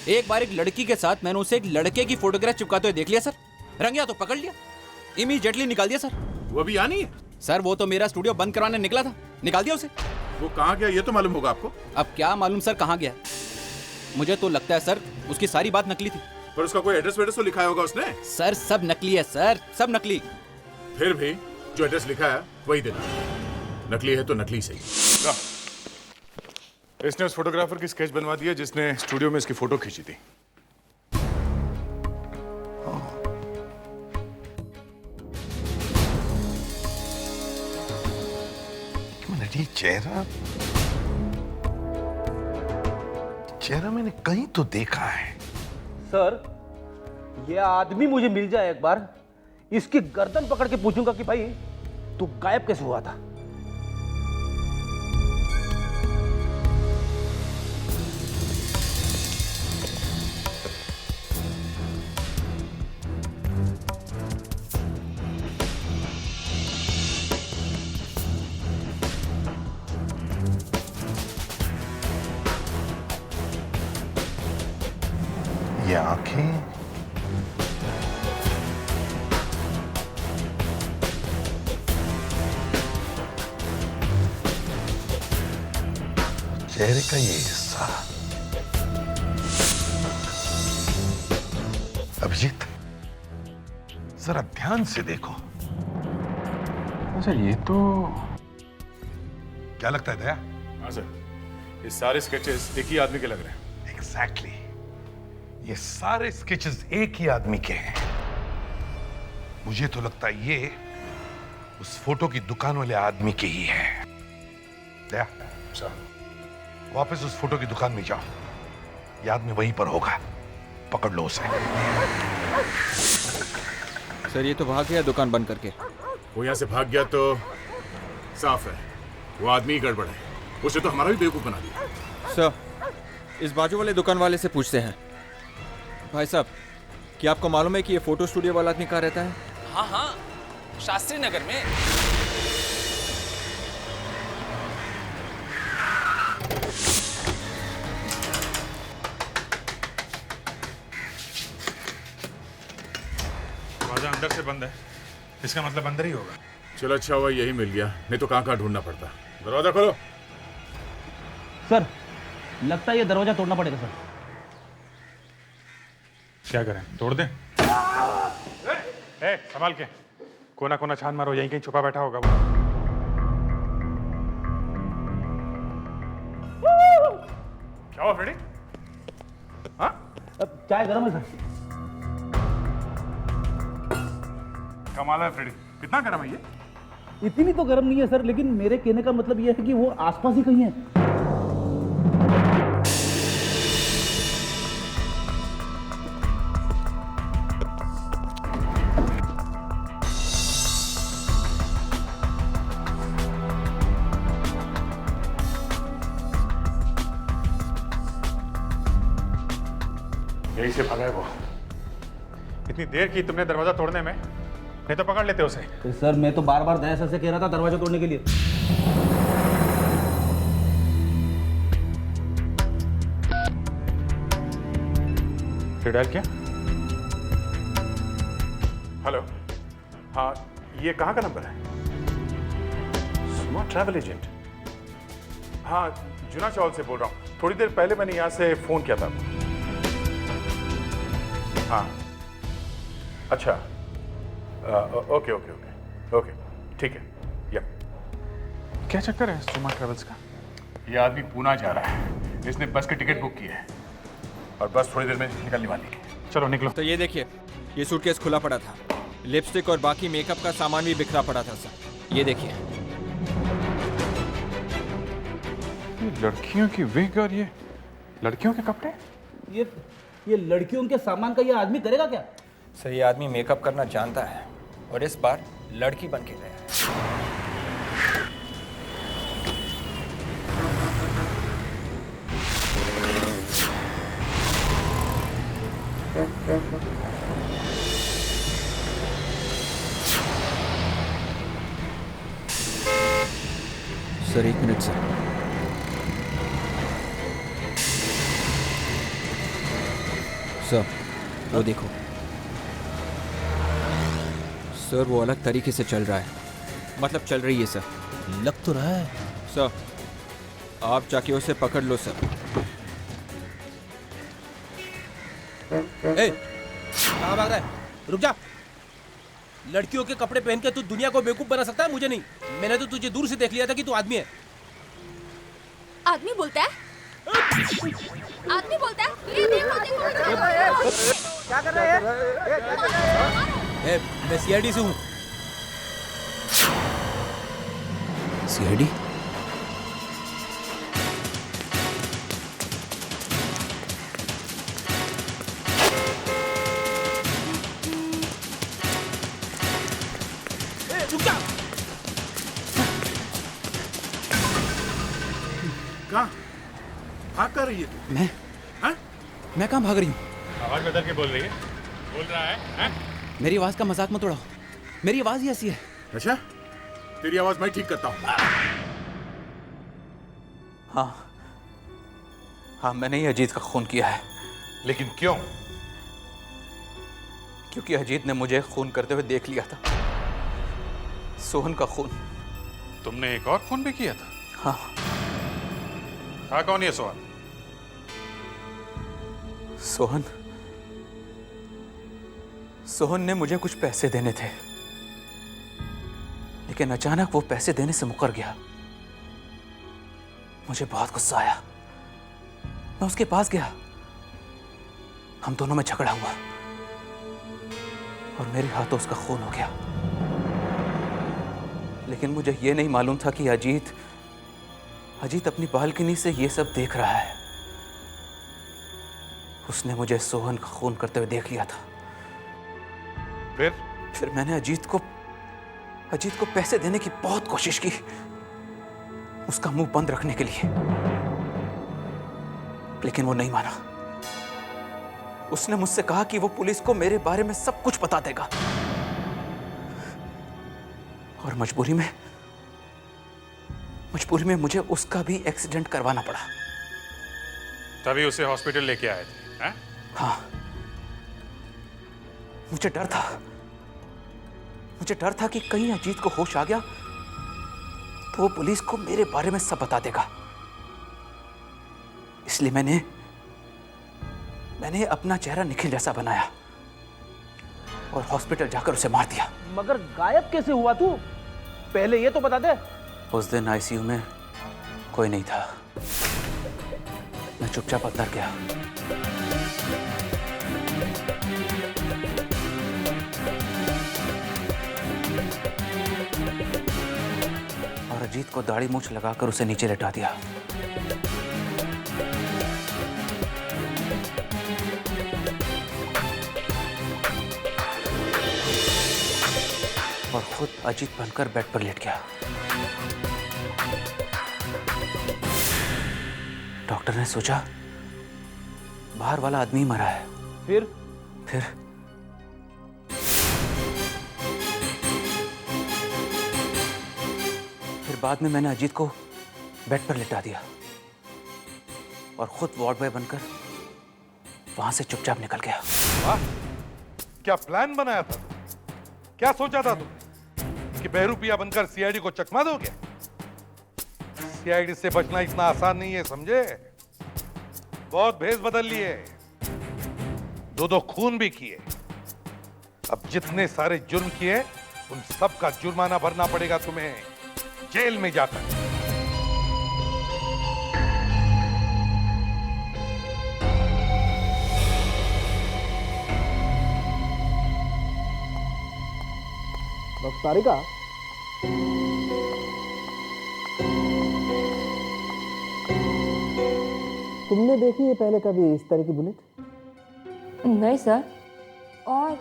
एक बार एक लड़की के साथ मैंने उसे एक लड़के की फोटोग्राफ चिपकाते हुए देख लिया सर, रंगिया तो पकड़ लिया, इमीडिएटली निकाल दिया सर। वो अभी यहाँ नहीं है? सर वो तो मेरा स्टूडियो बंद करवाने निकला था, निकाल दिया उसे। वो कहाँ गया ये तो मालूम होगा आपको? अब क्या मालूम सर कहाँ गया, मुझे तो लगता है सर उसकी सारी बात नकली थी। पर उसका कोई एड्रेस वेड्रेस तो लिखा होगा उसने? सर सब नकली है सर, सब नकली। फिर भी जो एड्रेस लिखा है वही देना, नकली है तो नकली सही। इसने उस फोटोग्राफर की स्केच बनवा दी है जिसने स्टूडियो में इसकी फोटो खींची थी। ब्लडी चेहरा मैंने कहीं तो देखा है। सर, ये आदमी मुझे मिल जाए एक बार, इसकी गर्दन पकड़ के पूछूंगा कि भाई तू गायब कैसे हुआ था। ये आंखें, चेहरे का ये हिस्सा। अभिजीत, जरा ध्यान से देखो। सर ये तो क्या लगता है दया? हाँ सर, ये सारे स्केचेस एक ही आदमी के लग रहे हैं। एग्जैक्टली, ये सारे स्केचेस एक ही आदमी के हैं। मुझे तो लगता है ये उस फोटो की दुकान वाले आदमी के ही है। दया सर, वापस उस फोटो की दुकान में जाओ, ये आदमी वहीं पर होगा, पकड़ लो उसे। सर ये तो भाग गया दुकान बंद करके। वो यहाँ से भाग गया तो साफ है वो आदमी ही गड़बड़ है। उसे तो हमारा भी बेवकूफ बना दिया। सर इस बाजू वाले दुकान वाले से पूछते हैं। भाई साहब, क्या आपको मालूम है कि ये फोटो स्टूडियो वाला आदमी कहाँ रहता है? हाँ हाँ, शास्त्री नगर में। दरवाजा अंदर से बंद है, इसका मतलब अंदर ही होगा। चलो अच्छा हुआ यही मिल गया, नहीं तो कहाँ ढूंढना पड़ता। दरवाजा खोलो। सर, लगता है ये दरवाजा तोड़ना पड़ेगा सर। क्या करें, तोड़ दें? ए, संभाल के, कोना कोना छान मारो, यहीं कहीं छुपा बैठा होगा वो। क्या हुआ फ्रेडी? हाँ? चाय गरम है सर। कमाल है फ्रेडी, कितना गरम है ये? इतनी तो गर्म नहीं है सर, लेकिन मेरे कहने का मतलब यह है कि वो आसपास ही कहीं है। यही से भागा है वो। इतनी देर की तुमने दरवाजा तोड़ने में, नहीं तो पकड़ लेते उसे। तो सर मैं तो बार बार दया सर से कह रहा था दरवाजा तोड़ने के लिए। फिर डायल किया? हेलो, हाँ ये कहाँ का नंबर है? Smart travel agent. हाँ जुना चौल से बोल रहा हूँ, थोड़ी देर पहले मैंने यहाँ से फोन किया था। हाँ अच्छा, ओके ओके ओके ओके ठीक है। या क्या चक्कर है सुमा ट्रेवल्स का? ये आदमी पूना जा रहा है, इसने बस की टिकट बुक की है और बस थोड़ी देर में निकलने वाली है। चलो निकलो। तो ये देखिए, ये सूटकेस खुला पड़ा था, लिपस्टिक और बाकी मेकअप का सामान भी बिखरा पड़ा था सर। ये देखिए, लड़कियों की विग और ये लड़कियों के कपड़े। ये लड़कियों के सामान का ये आदमी करेगा क्या? सर ये आदमी मेकअप करना जानता है और इस बार लड़की बन के गया है। Sir 1 minute sir. सर वो देखो सर, वो अलग तरीके से चल रहा है, मतलब चल रही है सर। लग तो रहा है सर, आप जाके उसे पकड़ लो सर। ए, कहाँ भाग रहा है? रुक जा। लड़कियों के कपड़े पहन के तू दुनिया को बेवकूफ बना सकता है, मुझे नहीं। मैंने तो तुझे दूर से देख लिया था कि तू आदमी है। आदमी बोलता है? आदमी बोलता है? ये देखो देखो। क्या कर रहे हैं? मैं सीआईडी से हूँ। सीआईडी? कहाँ भाग कर रही है तू? मैं कहाँ भाग रही हूँ? आवाज बदल के बोल रही है। बोल रहा है, हैं? मेरी आवाज का मजाक मत उड़ाओ, मेरी आवाज ही ऐसी है। अच्छा, तेरी आवाज मैं ठीक करता हूँ। हाँ, मैंने ही अजीत का खून किया है। लेकिन क्यों? क्योंकि अजीत ने मुझे खून करते हुए देख लिया था। सोहन का खून। तुमने एक और खून भी किया था? हाँ। था कौन ये सोहन? सोहन ने मुझे कुछ पैसे देने थे, लेकिन अचानक वो पैसे देने से मुकर गया। मुझे बहुत गुस्सा आया, मैं उसके पास गया। हम दोनों में झगड़ा हुआ और मेरे हाथों उसका खून हो गया। लेकिन मुझे ये नहीं मालूम था कि अजीत अपनी बालकनी से ये सब देख रहा है। उसने मुझे सोहन का खून करते हुए देख लिया था। फिर मैंने अजीत को पैसे देने की बहुत कोशिश की, उसका मुंह बंद रखने के लिए, लेकिन वो नहीं माना। उसने मुझसे कहा कि वो पुलिस को मेरे बारे में सब कुछ बता देगा, और मजबूरी में मुझे उसका भी एक्सीडेंट करवाना पड़ा। तभी उसे हॉस्पिटल लेके आए थे, हैं? हाँ, मुझे डर था कि कहीं अजीत को होश आ गया तो वो पुलिस को मेरे बारे में सब बता देगा। इसलिए मैंने अपना चेहरा निखिल जैसा बनाया और हॉस्पिटल जाकर उसे मार दिया। मगर गायब कैसे हुआ तू? पहले ये तो बता दे। उस दिन आईसीयू में कोई नहीं था। मैं चुपचाप अंदर गया। और अजीत को दाढ़ी मूंछ लगाकर उसे नीचे लेटा दिया। और खुद अजीत बनकर बेड पर लेट गया। डॉक्टर ने सोचा बाहर वाला आदमी मरा है। फिर बाद में मैंने अजीत को बेड पर लिटा दिया और खुद वार्ड बॉय बनकर वहां से चुपचाप निकल गया। वाह, क्या प्लान बनाया था? क्या सोचा था तुम कि बहरूपिया बनकर सीआईडी को चकमा दोगे? सीआईडी से बचना इतना आसान नहीं है, समझे? बहुत भेष बदल लिए, दो खून भी किए। अब जितने सारे जुर्म किए उन सब का जुर्माना भरना पड़ेगा तुम्हें, जेल में जाकर। सारिका, तुमने देखी है पहले कभी इस तरह की बुलेट? नहीं सर, और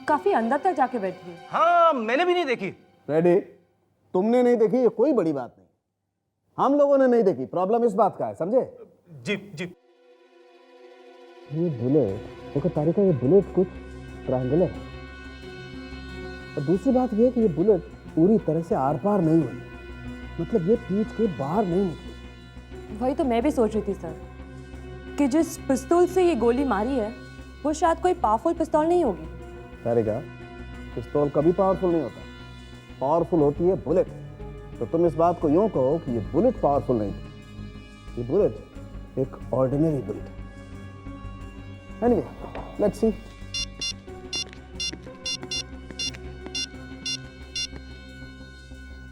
काफी अंदर तक जाके बैठी है। हाँ, मैंने भी नहीं देखी। रेडी, तुमने नहीं देखी ये कोई बड़ी बात नहीं, हम लोगों ने नहीं देखी। प्रॉब्लम इस बात का है, समझे? जी। ये बुलेट देखो तारिका, ये बुलेट कुछ ट्रायंगुलर है, और दूसरी बात ये कि ये बुलेट पूरी तरह से आर पार नहीं हुई, मतलब ये पीठ के बाहर नहीं निकली। वही तो मैं भी सोच रही थी सर, कि जिस पिस्तौल से ये गोली मारी है वो शायद कोई पावरफुल पिस्तौल नहीं होगी। तारिका, पिस्तौल कभी पावरफुल नहीं होता, पावरफुल होती है बुलेट। तो तुम इस बात को यूं कहो कि ये बुलेट पावरफुल नहीं थी, ये बुलेट एक ऑर्डिनरी बुलेट है। Anyway, let's see.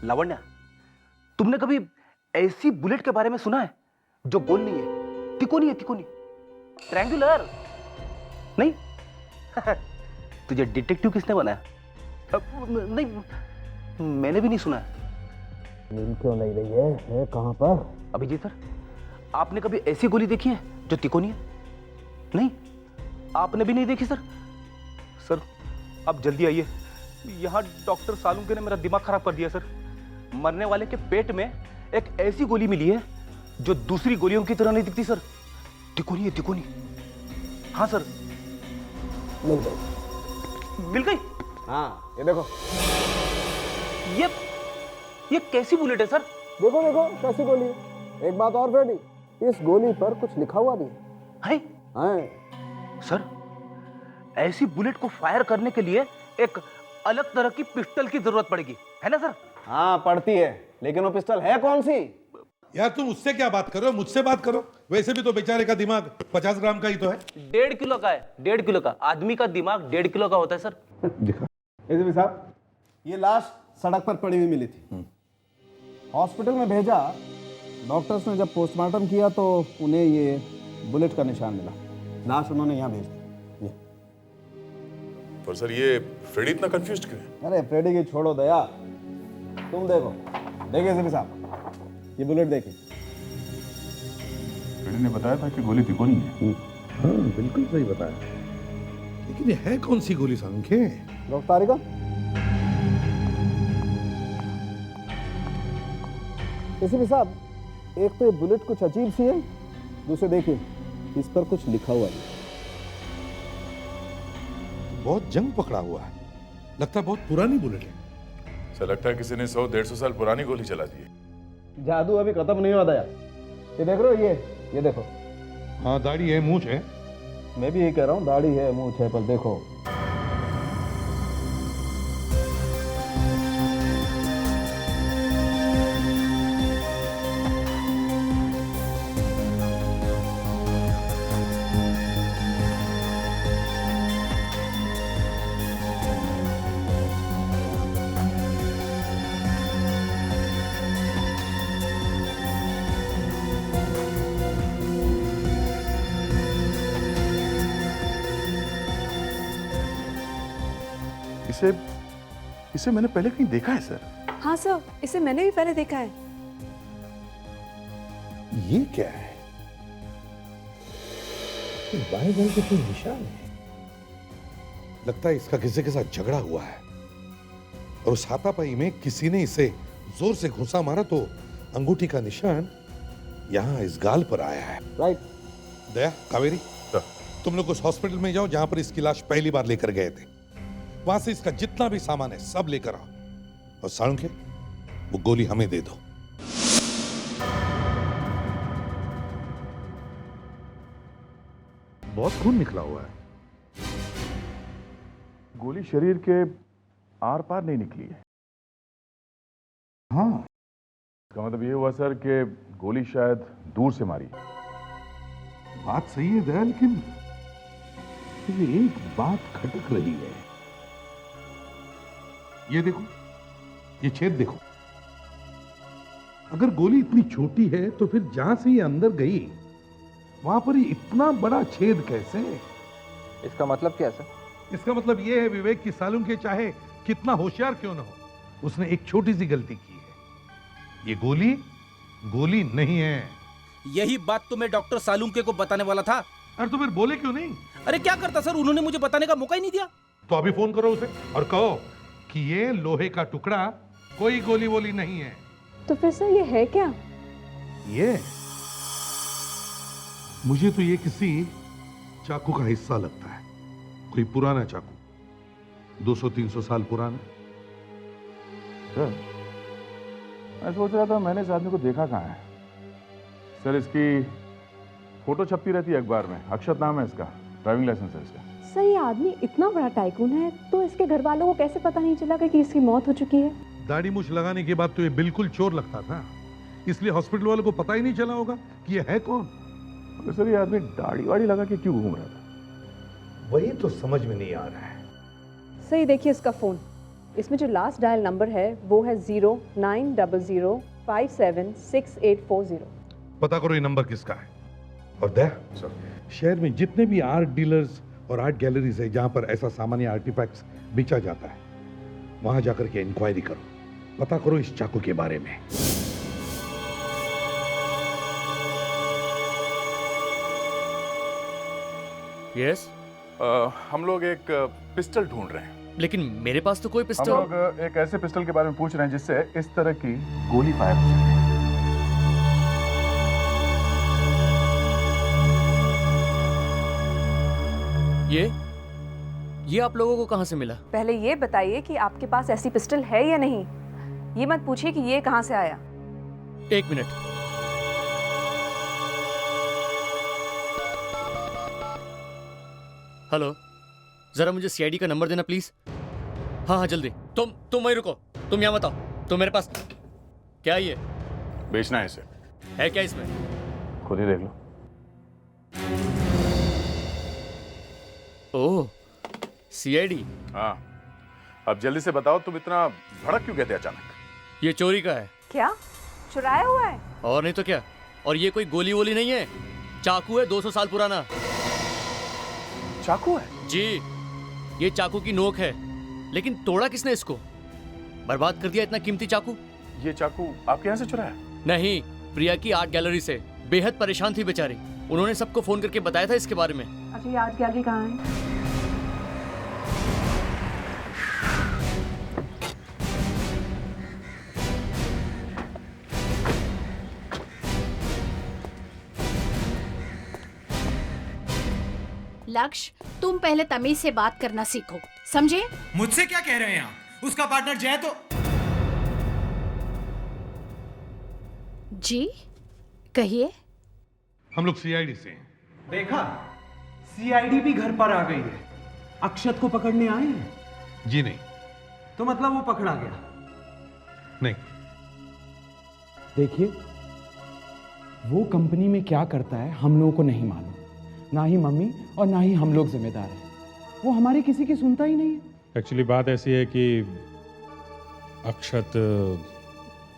लावण्या, तुमने कभी ऐसी बुलेट के बारे में सुना है जो गोल नहीं है, तिकोनी है, तिकोनी, ट्रायंगुलर नहीं? तुझे डिटेक्टिव किसने बनाया? नहीं, मैंने भी नहीं सुना है। नींद क्यों नहीं रही है कहां पर? अभिजीत सर, आपने कभी ऐसी गोली देखी है जो तिकोनी है? नहीं, आपने भी नहीं देखी सर? सर, आप जल्दी आइए, यहाँ डॉक्टर सालुंके ने मेरा दिमाग खराब कर दिया सर। मरने वाले के पेट में एक ऐसी गोली मिली है जो दूसरी गोलियों की तरह नहीं दिखती सर, तिकोनी है, तिकोनी। हाँ सर, मिल गई। मिल गई। हाँ, ये देखो। ये कैसी बुलेट है सर? देखो देखो कैसी गोली है। एक बात और फ्रेडी, इस गोली पर कुछ लिखा हुआ नहीं है। सर, ऐसी बुलेट को फायर करने के लिए एक अलग तरह की पिस्टल की जरूरत पड़ेगी, है ना सर? हाँ पड़ती है, लेकिन वो पिस्टल है कौन सी? यार तुम उससे क्या बात करो, मुझसे बात करो। वैसे भी तो बेचारे का दिमाग 50 ग्राम का ही तो है। 1.5 किलो का है, 1.5 किलो का। आदमी का दिमाग 1.5 किलो का होता है सर। दिखा। एसपी साहब, ये लाश सड़क पर पड़ी हुई मिली थी। हॉस्पिटल में भेजा, डॉक्टर्स ने जब पोस्टमार्टम किया तो उन्हें ये बुलेट का निशान मिला। लाश उन्होंने यहाँ भेज दी। पर सर ये फ्रेडी इतना कंफ्यूज्ड क्यों है? अरे फ्रेडी की छोड़ो दया, तुम देखो। देखिए एसपी साहब, ये बुलेट देखिए। फ्रेडी ने बताया था कि गोली तिकोनी है। हाँ बिल्कुल सही बताया, लेकिन ये है कौन सी गोली संख्या? गिरफ्तारी का एसपी साहब, एक तो ये बुलेट कुछ अजीब सी है, दूसरे देखिए इस पर कुछ लिखा हुआ है। बहुत जंग पकड़ा हुआ है, लगता है बहुत पुरानी बुलेट है। सर लगता है किसी ने 100-150 साल पुरानी गोली चला दी है। जादू अभी खत्म नहीं हुआ दया। ये देख रहे हो, ये देखो। हाँ दाढ़ी है, मूंछ है। मैं भी यही कह रहा हूँ, दाढ़ी है, मूंछ है, पर देखो। इसे मैंने पहले कहीं देखा है सर। हाँ सर, इसे मैंने भी पहले देखा है। ये क्या है? बाएं गल के कोई निशान है। लगता है इसका किसी के साथ झगड़ा हुआ है और उस हाथापाई में किसी ने इसे जोर से घुसा मारा तो अंगूठी का निशान यहाँ इस गाल पर आया है। राइट। दया, कावेरी, तुम लोग उस हॉस्पिटल में जाओ जहां पर इसकी लाश पहली बार लेकर गए थे। वहां से इसका जितना भी सामान है सब लेकर आओ, और साळुंखे वो गोली हमें दे दो। बहुत खून निकला हुआ है। गोली शरीर के आर पार नहीं निकली है। हाँ, इसका मतलब ये हुआ सर कि गोली शायद दूर से मारी। बात सही है दया, लेकिन एक बात खटक रही है। ये देखो, ये छेद देखो। अगर गोली इतनी छोटी है तो फिर जहां से ये अंदर गई वहां पर इतना बड़ा छेद कैसे? इसका मतलब क्या सर? इसका मतलब ये है विवेक की सालुंखे चाहे कितना होशियार क्यों ना हो, उसने एक छोटी सी गलती की है। ये गोली नहीं है। यही बात तो मैं डॉक्टर सालुंखे को बताने वाला था। अरे तो फिर बोले क्यों नहीं? अरे क्या करता सर, उन्होंने मुझे बताने का मौका ही नहीं दिया। तो अभी फोन करो उसे और कहो कि ये लोहे का टुकड़ा, कोई गोली वोली नहीं है। तो फिर सर ये है क्या? ये मुझे तो ये किसी चाकू का हिस्सा लगता है, कोई पुराना चाकू, 200-300 साल पुराना। सर मैं सोच रहा था मैंने इस आदमी को देखा कहाँ है। सर इसकी फोटो छपती रहती है अखबार में, अक्षत नाम है इसका, ड्राइविंग लाइसेंस है इसका। सर ये आदमी इतना बड़ा टाइकून है तो इसके घर वालों को कैसे पता नहीं चला कि इसकी मौत हो चुकी है? दाढ़ी मूछ लगाने के बाद तो ये बिल्कुल चोर लगता था, इसलिए हॉस्पिटल वालों को पता ही नहीं चला होगा कि ये है कौन। सर ये आदमी दाढ़ी वाड़ी लगा के क्यों घूम रहा था? वही तो समझ में नहीं आ रहा है। सही देखिए इसका फोन, इसमें जो लास्ट डायल नंबर है वो है 0900576840। पता करो ये नंबर किसका है। और दया, शहर में जितने भी आर्ट डीलर्स और आर्ट गैलरीज है जहां पर ऐसा सामान्य आर्टिफैक्ट्स बेचा जाता है, वहां जाकर के इंक्वायरी करो, पता करो इस चाकू के बारे में। यस? हम लोग एक पिस्टल ढूंढ रहे हैं। लेकिन मेरे पास तो कोई पिस्टल। हम लोग एक ऐसे पिस्टल के बारे में पूछ रहे हैं जिससे इस तरह की गोली फायर हो सके। ये आप लोगों को कहाँ से मिला? पहले ये बताइए कि आपके पास ऐसी पिस्टल है या नहीं। ये मत पूछिए कि ये कहाँ से आया। 1 मिनट। हेलो, जरा मुझे सीआईडी का नंबर देना प्लीज। हाँ हाँ जल्दी। तुम वहीं रुको, तुम यहाँ मत आओ। तुम मेरे पास क्या है ये? बेचना है इसे। है क्या इसमें? खुद ही देख लो। ओह, सीआईडी। हाँ, अब जल्दी से बताओ, तुम इतना भड़क क्यों गए थे अचानक? ये चोरी का है। क्या चुराया हुआ है? और नहीं तो क्या। और ये कोई गोली वोली नहीं है, चाकू है 200 साल पुराना। चाकू है? जी, ये चाकू की नोक है, लेकिन तोड़ा किसने इसको? बर्बाद कर दिया इतना कीमती चाकू। ये चाकू आपके यहाँ से चुराया? नहीं, प्रिया की आर्ट गैलरी से। बेहद परेशान थी बेचारी, उन्होंने सबको फोन करके बताया था इसके बारे में। अच्छा, ये आर्ट गैलरी कहाँ है? लक्ष्य, तुम पहले तमीज से बात करना सीखो, समझे? मुझसे क्या कह रहे हैं आप? उसका पार्टनर जय तो। जी कहिए। हम लोग सीआईडी से हैं। देखा, सीआईडी भी घर पर आ गई है। अक्षत को पकड़ने आए हैं? जी नहीं। तो मतलब वो पकड़ा गया? नहीं। देखिए, वो कंपनी में क्या करता है हम लोगों को नहीं मालूम। ना ही मम्मी और ना ही हम लोग जिम्मेदार हैं। वो हमारी किसी की सुनता ही नहीं है। एक्चुअली बात ऐसी है कि अक्षत।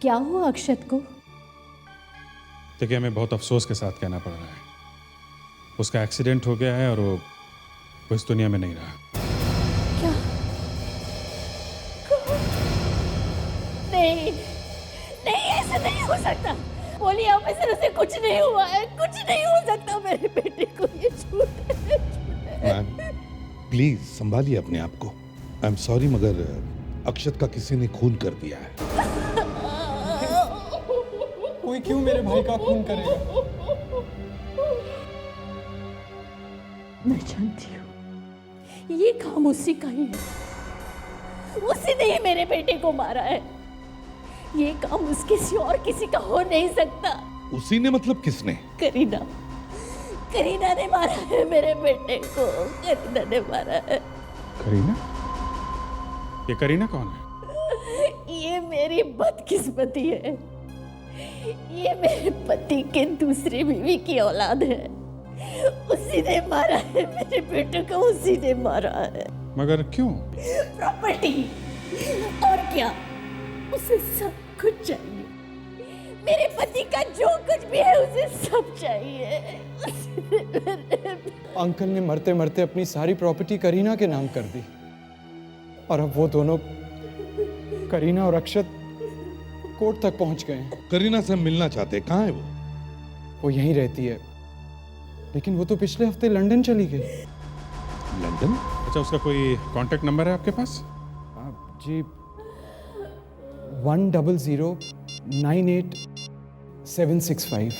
क्या हुआ अक्षत को? देखिए, हमें बहुत अफसोस के साथ कहना पड़ रहा है, उसका एक्सीडेंट हो गया है और वो इस दुनिया में नहीं रहा। क्या? नहीं नहीं, ऐसा नहीं हो सकता। बोलिए ऑफिसर, उसे कुछ नहीं हुआ है, कुछ नहीं हो सकता मेरे बेटे को। ये झूठ है। मैम प्लीज संभालिए अपने आप को। आई एम सॉरी, मगर अक्षत का किसी ने खून कर दिया है। कोई क्यों मेरे भाई का खून करेगा? मैं जानती हूँ ये काम उसी का ही है। उसी ने ही मेरे बेटे को मारा है। ये काम उसके सिवा और किसी का हो नहीं सकता। उसी ने मतलब किसने? करीना, करीना ने मारा है मेरे बेटे को। करीना ने मारा है। करीना? ये करीना कौन है? ये मेरी बदकिस्मती है। ये मेरे पति के दूसरी बीवी की औलाद है। उसी ने मारा है मेरे बेटे को, उसी ने मारा है। मगर क्यों? प्रॉपर्टी, और क्या? उसे सब कुछ चाहिए। मेरे पति का जो कुछ भी है उसे सब चाहिए। अंकल ने मरते मरते अपनी सारी प्रॉपर्टी करीना के नाम कर दी, और अब वो दोनों, करीना और अक्षत, कोर्ट तक पहुंच गए हैं। करीना से मिलना चाहते हैं। कहाँ है वो? वो यहीं रहती है, लेकिन वो तो पिछले हफ्ते लंदन चली गई। लंदन? अच्छा, उसका कोई कांटेक्ट नंबर है आपके पास? जी, 100988765।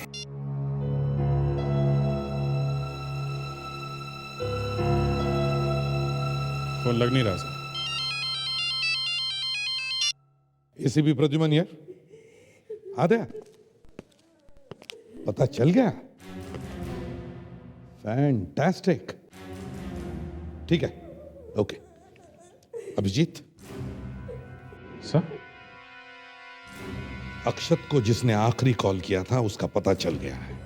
फोन लग नहीं रहा सर। एसीपी प्रद्युमन यार, आ गया? पता चल गया? फैंटास्टिक। ठीक है, ओके। अभिजीत सर, अक्षत को जिसने आखिरी कॉल किया था उसका पता चल गया है।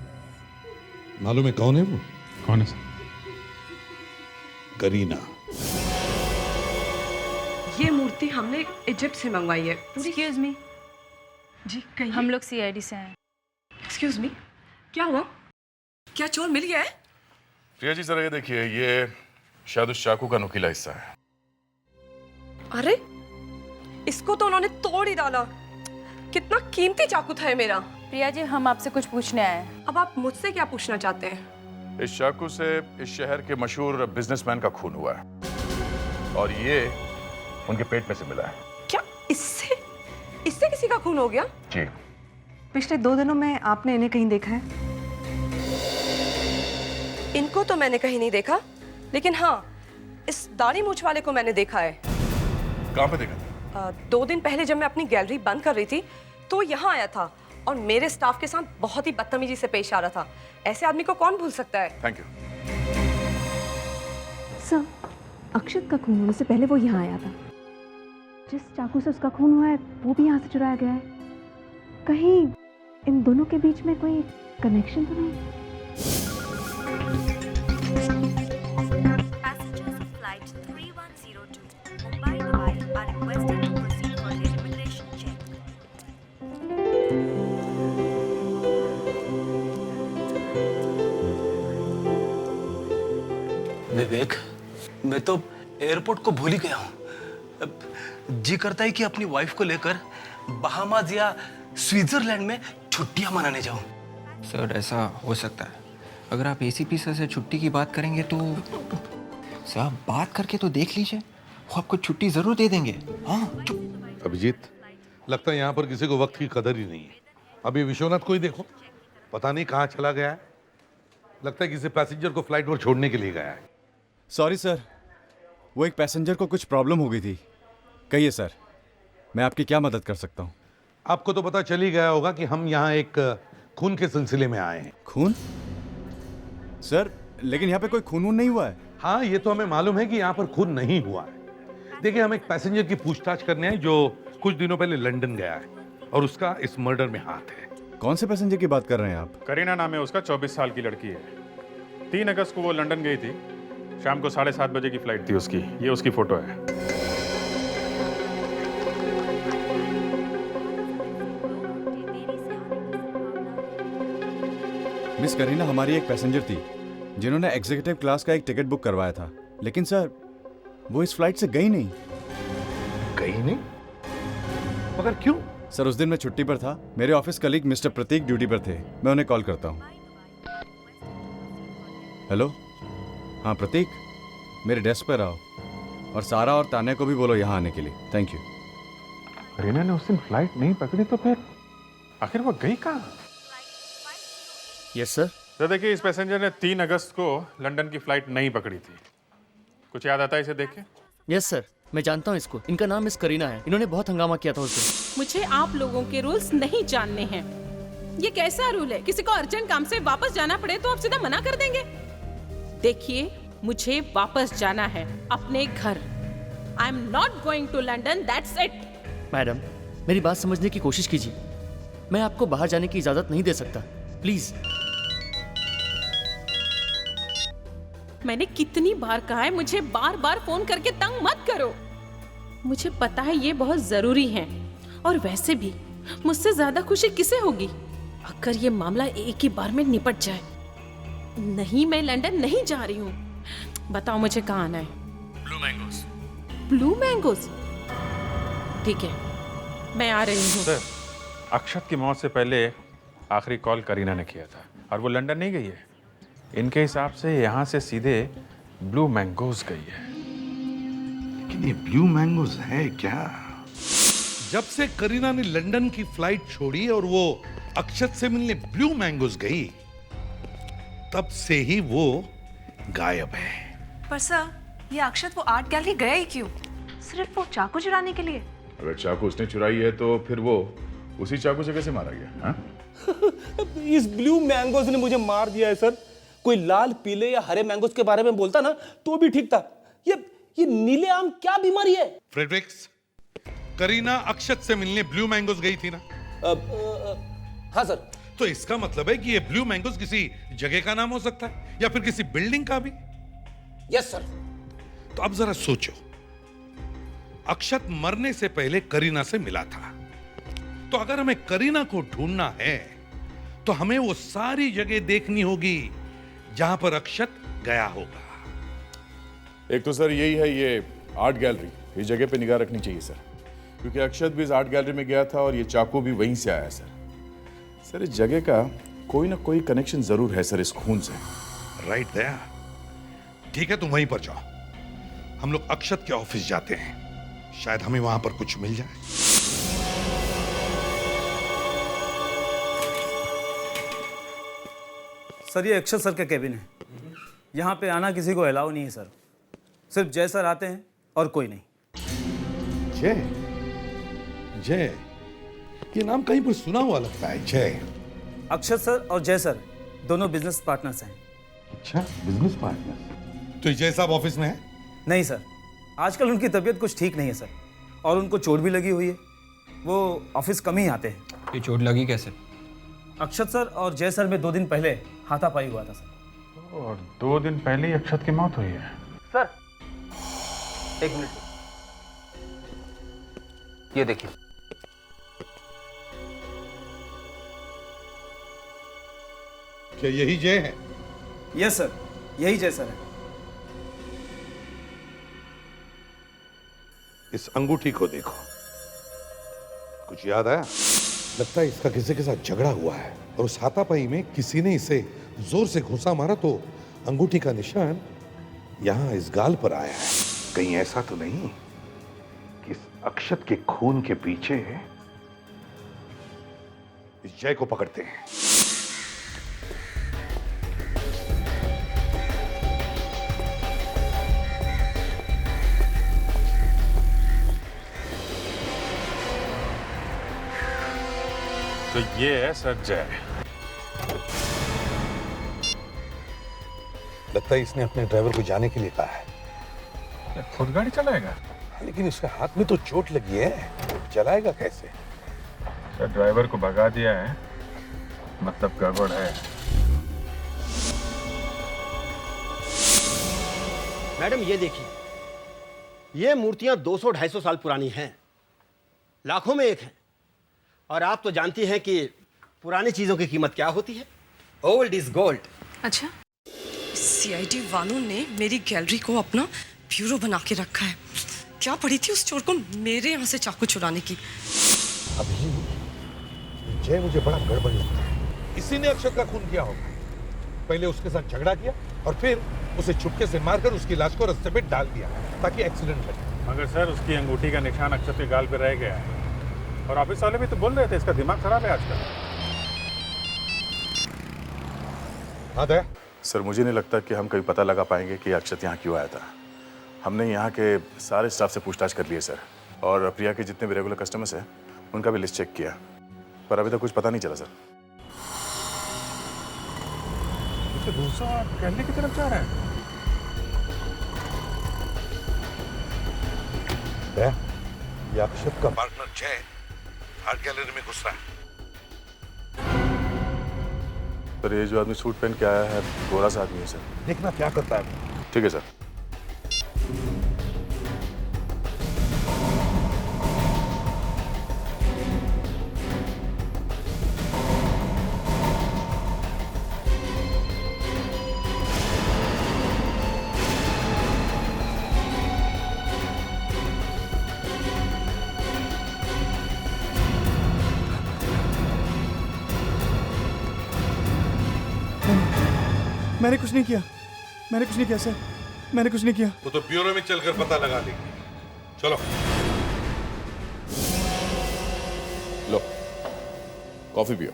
मालूम है कौन है वो? कौन है सर? करीना। ये मूर्ति हमने इजिप्ट से मंगवाई है। एक्सक्यूज मी जी, कहिए। हम लोग सीआईडी से हैं। एक्सक्यूज मी, क्या हुआ? क्या चोर मिल गया है? प्रिया जी, जरा ये देखिए, ये शायद उस चाकू का नुकीला हिस्सा है। अरे, इसको तो उन्होंने तोड़ ही डाला। कितना कीमती चाकू था ये मेरा। प्रिया जी, हम आपसे कुछ पूछने आए हैं। अब आप मुझसे क्या पूछना चाहते हैं? इस चाकू से इस शहर के मशहूर बिजनेसमैन का खून हुआ है, और ये उनके पेट में से मिला है। क्या इससे किसी का खून हो गया? जी। पिछले 2 दिनों में आपने इन्हें कहीं देखा है? इनको तो मैंने कहीं नहीं देखा, लेकिन हाँ, इस दाढ़ी मूछ वाले को मैंने देखा है। कहाँ पे देखा? 2 दिन पहले जब मैं अपनी गैलरी बंद कर रही थी तो यहाँ आया था और मेरे स्टाफ के साथ बहुत ही बदतमीजी से पेश आ रहा था। ऐसे आदमी को कौन भूल सकता है? Thank you. सर, अक्षत का खून होने से पहले वो यहाँ आया था। जिस चाकू से उसका खून हुआ है वो भी यहाँ से चुराया गया है। कहीं इन दोनों के बीच में कोई कनेक्शन तो नहीं? विवेक, मैं तो एयरपोर्ट को भूल ही गया हूँ। जी करता है कि अपनी वाइफ को लेकर बहामास या स्विट्जरलैंड में छुट्टियां मनाने जाऊं। सर ऐसा हो सकता है। अगर आप एसीपी सर से छुट्टी की बात करेंगे तो सर बात करके तो देख लीजिए, वो आपको छुट्टी जरूर दे देंगे। हाँ अभिजीत, लगता है यहाँ पर किसी को वक्त की कदर ही नहीं है। अभी विश्वनाथ को ही देखो, पता नहीं कहाँ चला गया है। लगता है किसी पैसेंजर को फ्लाइट पर छोड़ने के लिए गया है। सॉरी सर, वो एक पैसेंजर को कुछ प्रॉब्लम हो गई थी। कहिए सर, मैं आपकी क्या मदद कर सकता हूँ? आपको तो पता चल ही गया होगा कि हम यहाँ एक खून के सिलसिले में आए हैं। खून? सर, लेकिन यहाँ पे कोई खून वून नहीं हुआ है। हाँ, ये तो हमें मालूम है कि यहाँ पर खून नहीं हुआ है। देखिए, हम एक पैसेंजर की पूछताछ करने आए जो कुछ दिनों पहले लंदन गया है और उसका इस मर्डर में हाथ है। कौन से पैसेंजर की बात कर रहे हैं आप? करीना नाम है उसका, 24 साल की लड़की है। 3 अगस्त को वो लंदन गई थी। शाम को 7:30 बजे की फ्लाइट थी उसकी। ये उसकी फोटो है। मिस करीना हमारी एक पैसेंजर थी जिन्होंने एग्जीक्यूटिव क्लास का एक टिकट बुक करवाया था, लेकिन सर वो इस फ्लाइट से गई नहीं। गई नहीं? मगर क्यों? सर उस दिन मैं छुट्टी पर था। मेरे ऑफिस कलीग मिस्टर प्रतीक ड्यूटी पर थे। मैं उन्हें कॉल करता हूँ। हेलो, हाँ प्रतीक, मेरे डेस्क पर आओ और सारा और तान्या को भी बोलो यहाँ आने के लिए। Thank you. करीना ने उस दिन फ्लाइट नहीं पकड़ी तो फिर आखिर वो गई कहाँ? Yes sir. तो देखिए, इस पैसेंजर ने 3 अगस्त को लंदन की फ्लाइट नहीं पकड़ी थी। कुछ याद आता है इसे देख के? यस सर, मैं जानता हूँ इसको। इनका नाम मिस करीना है। इन्होंने बहुत हंगामा किया था उस दिन। मुझे आप लोगों के रूल्स नहीं जानने हैं। ये कैसा रूल है? किसी को अर्जेंट काम से वापस जाना पड़े तो आप सीधा मना कर देंगे? देखिए, मुझे वापस जाना है अपने घर। I am not going to London, that's it. Madam, मेरी बात समझने की कोशिश कीजिए। मैं आपको बाहर जाने की इजाजत नहीं दे सकता, प्लीज। मैंने कितनी बार कहा है, मुझे बार बार फोन करके तंग मत करो। मुझे पता है ये बहुत जरूरी है, और वैसे भी मुझसे ज्यादा खुशी किसे होगी अगर ये मामला एक ही बार में निपट जाए। नहीं, मैं लंदन नहीं जा रही हूँ। बताओ मुझे कहाँ आना है? Blue mangoes. Blue mangoes? ठीक है, मैं आ रही हूँ। सर, अक्षत की मौत से पहले आखिरी कॉल करीना ने किया था और वो लंदन नहीं गई है। इनके हिसाब से यहाँ से सीधे ब्लू मैंगोज गई है। लेकिन ये ब्लू मैंगोज है क्या? जब से करीना ने लंदन की फ्लाइट छोड़ी और वो अक्षत से मिलने ब्लू मैंगोज गई, तब से ही वो गायब है। पर सर, ये अक्षत वो आर्ट गैलरी गया ही क्यों? सिर्फ वो चाकू चुराने के लिए? अगर चाकू उसने चुराई है तो फिर वो उसी चाकू से कैसे मारा गया? हाँ? इस ब्लू मैंगोज ने मुझे मार दिया है सर। कोई लाल, पीले या हरे मैंगोज के बारे में बोलता ना तो भी ठीक था। ये नीले आम क्या बीमारी है? फ्रेडरिक्स, करीना अक्षत से मिलने ब्लू मैंगोज गई थी ना? हाँ सर। तो इसका मतलब है कि ये ब्लू मैंगोज किसी जगह का नाम हो सकता है या फिर किसी बिल्डिंग का भी। Yes sir. तो अब जरा सोचो, अक्षत मरने से पहले करीना से मिला था, तो अगर हमें करीना को ढूंढना है तो हमें वो सारी जगह देखनी होगी जहां पर अक्षत गया होगा। एक तो सर यही है, ये आर्ट गैलरी, इस जगह पे निगाह रखनी चाहिए सर, क्योंकि अक्षत भी इस आर्ट गैलरी में गया था और ये चाकू भी वहीं से आया सर। इस जगह का कोई ना कोई कनेक्शन जरूर है सर इस खून से। राइट दया। ठीक है, तुम वहीं पर जाओ। हम लोग अक्षत के ऑफिस जाते हैं, शायद हमें वहां पर कुछ मिल जाए। सर, ये अक्षत सर का केबिन है। यहाँ पे आना किसी को अलाउ नहीं है सर। सिर्फ जय सर आते हैं और कोई नहीं। जय? जय, ये नाम कहीं पर सुना हुआ लगता है। जय? अक्षत सर और जय सर दोनों बिजनेस पार्टनर्स हैं। अच्छा, बिजनेस पार्टनर। तो जय साहब ऑफिस में है? नहीं सर, आजकल उनकी तबीयत कुछ ठीक नहीं है सर, और उनको चोट भी लगी हुई है। वो ऑफिस कम ही आते हैं। ये चोट लगी कैसे? अक्षत सर और जय सर में 2 दिन पहले हाथापाई हुआ था सर। और 2 दिन पहले ही अक्षत की मौत हुई है। सर 1 मिनट, ये देखिए। क्या यही जय है? यस सर, यही जय सर है। इस अंगूठी को देखो, कुछ याद आया? लगता है इसका किसी के साथ झगड़ा हुआ है, और उस हाथापाई में किसी ने इसे जोर से घुसा मारा तो अंगूठी का निशान यहां इस गाल पर आया है। कहीं ऐसा तो नहीं कि इस अक्षत के खून के पीछे इस जय को पकड़ते हैं? तो ये है सर जय। लगता है इसने अपने ड्राइवर को जाने के लिए कहा है। खुद गाड़ी चलाएगा? लेकिन इसके हाथ में तो चोट लगी है, चलाएगा कैसे? सर ड्राइवर को भगा दिया है, मतलब गड़बड़ है। मैडम ये देखिए, ये मूर्तियां 200-250 साल पुरानी हैं, लाखों में एक हैं। और आप तो जानती हैं कि पुरानी चीजों की कीमत क्या होती है। Old is gold. अच्छा, सीआईडी वालों ने मेरी गैलरी को अपना ब्यूरो बना के रखा है। क्या पड़ी थी उस चोर को मेरे यहाँ से चाकू चुराने की। अभी जय मुझे बड़ा गड़बड़ लगता है। इसी ने अक्षत का खून किया होगा। पहले उसके साथ झगड़ा किया और फिर उसे चुपके से मारकर उसकी लाश को रास्ते पे डाल दिया ताकि एक्सीडेंट लगे। मगर सर उसकी अंगूठी का निशान अक्षत के गाल पे रह गया है, और ऑफिस वाले भी तो बोल रहे थे इसका दिमाग खराब है आजकल। हाँ दया? सर मुझे नहीं लगता कि हम कभी पता लगा पाएंगे कि अक्षत यहाँ क्यों आया था। हमने यहाँ के सारे स्टाफ से पूछताछ कर लिए सर, और प्रिया के जितने भी रेगुलर कस्टमर्स हैं उनका भी लिस्ट चेक किया, पर अभी तक कुछ पता नहीं चला सर। तो दूसरा गैलरी की तरफ जा रहा है। दया, ये अक्षत का पार्टनर जय आर्ट गैलरी में घुस रहा है। पर ये जो आदमी सूट पहन के आया है गोरा सा आदमी है सर। देखना क्या करता है। ठीक है सर। मैंने कुछ नहीं किया, मैंने कुछ नहीं किया सर, मैंने कुछ नहीं किया। वो तो ब्यूरो में चलकर पता लगा लेंगे। चलो लो कॉफी पियो।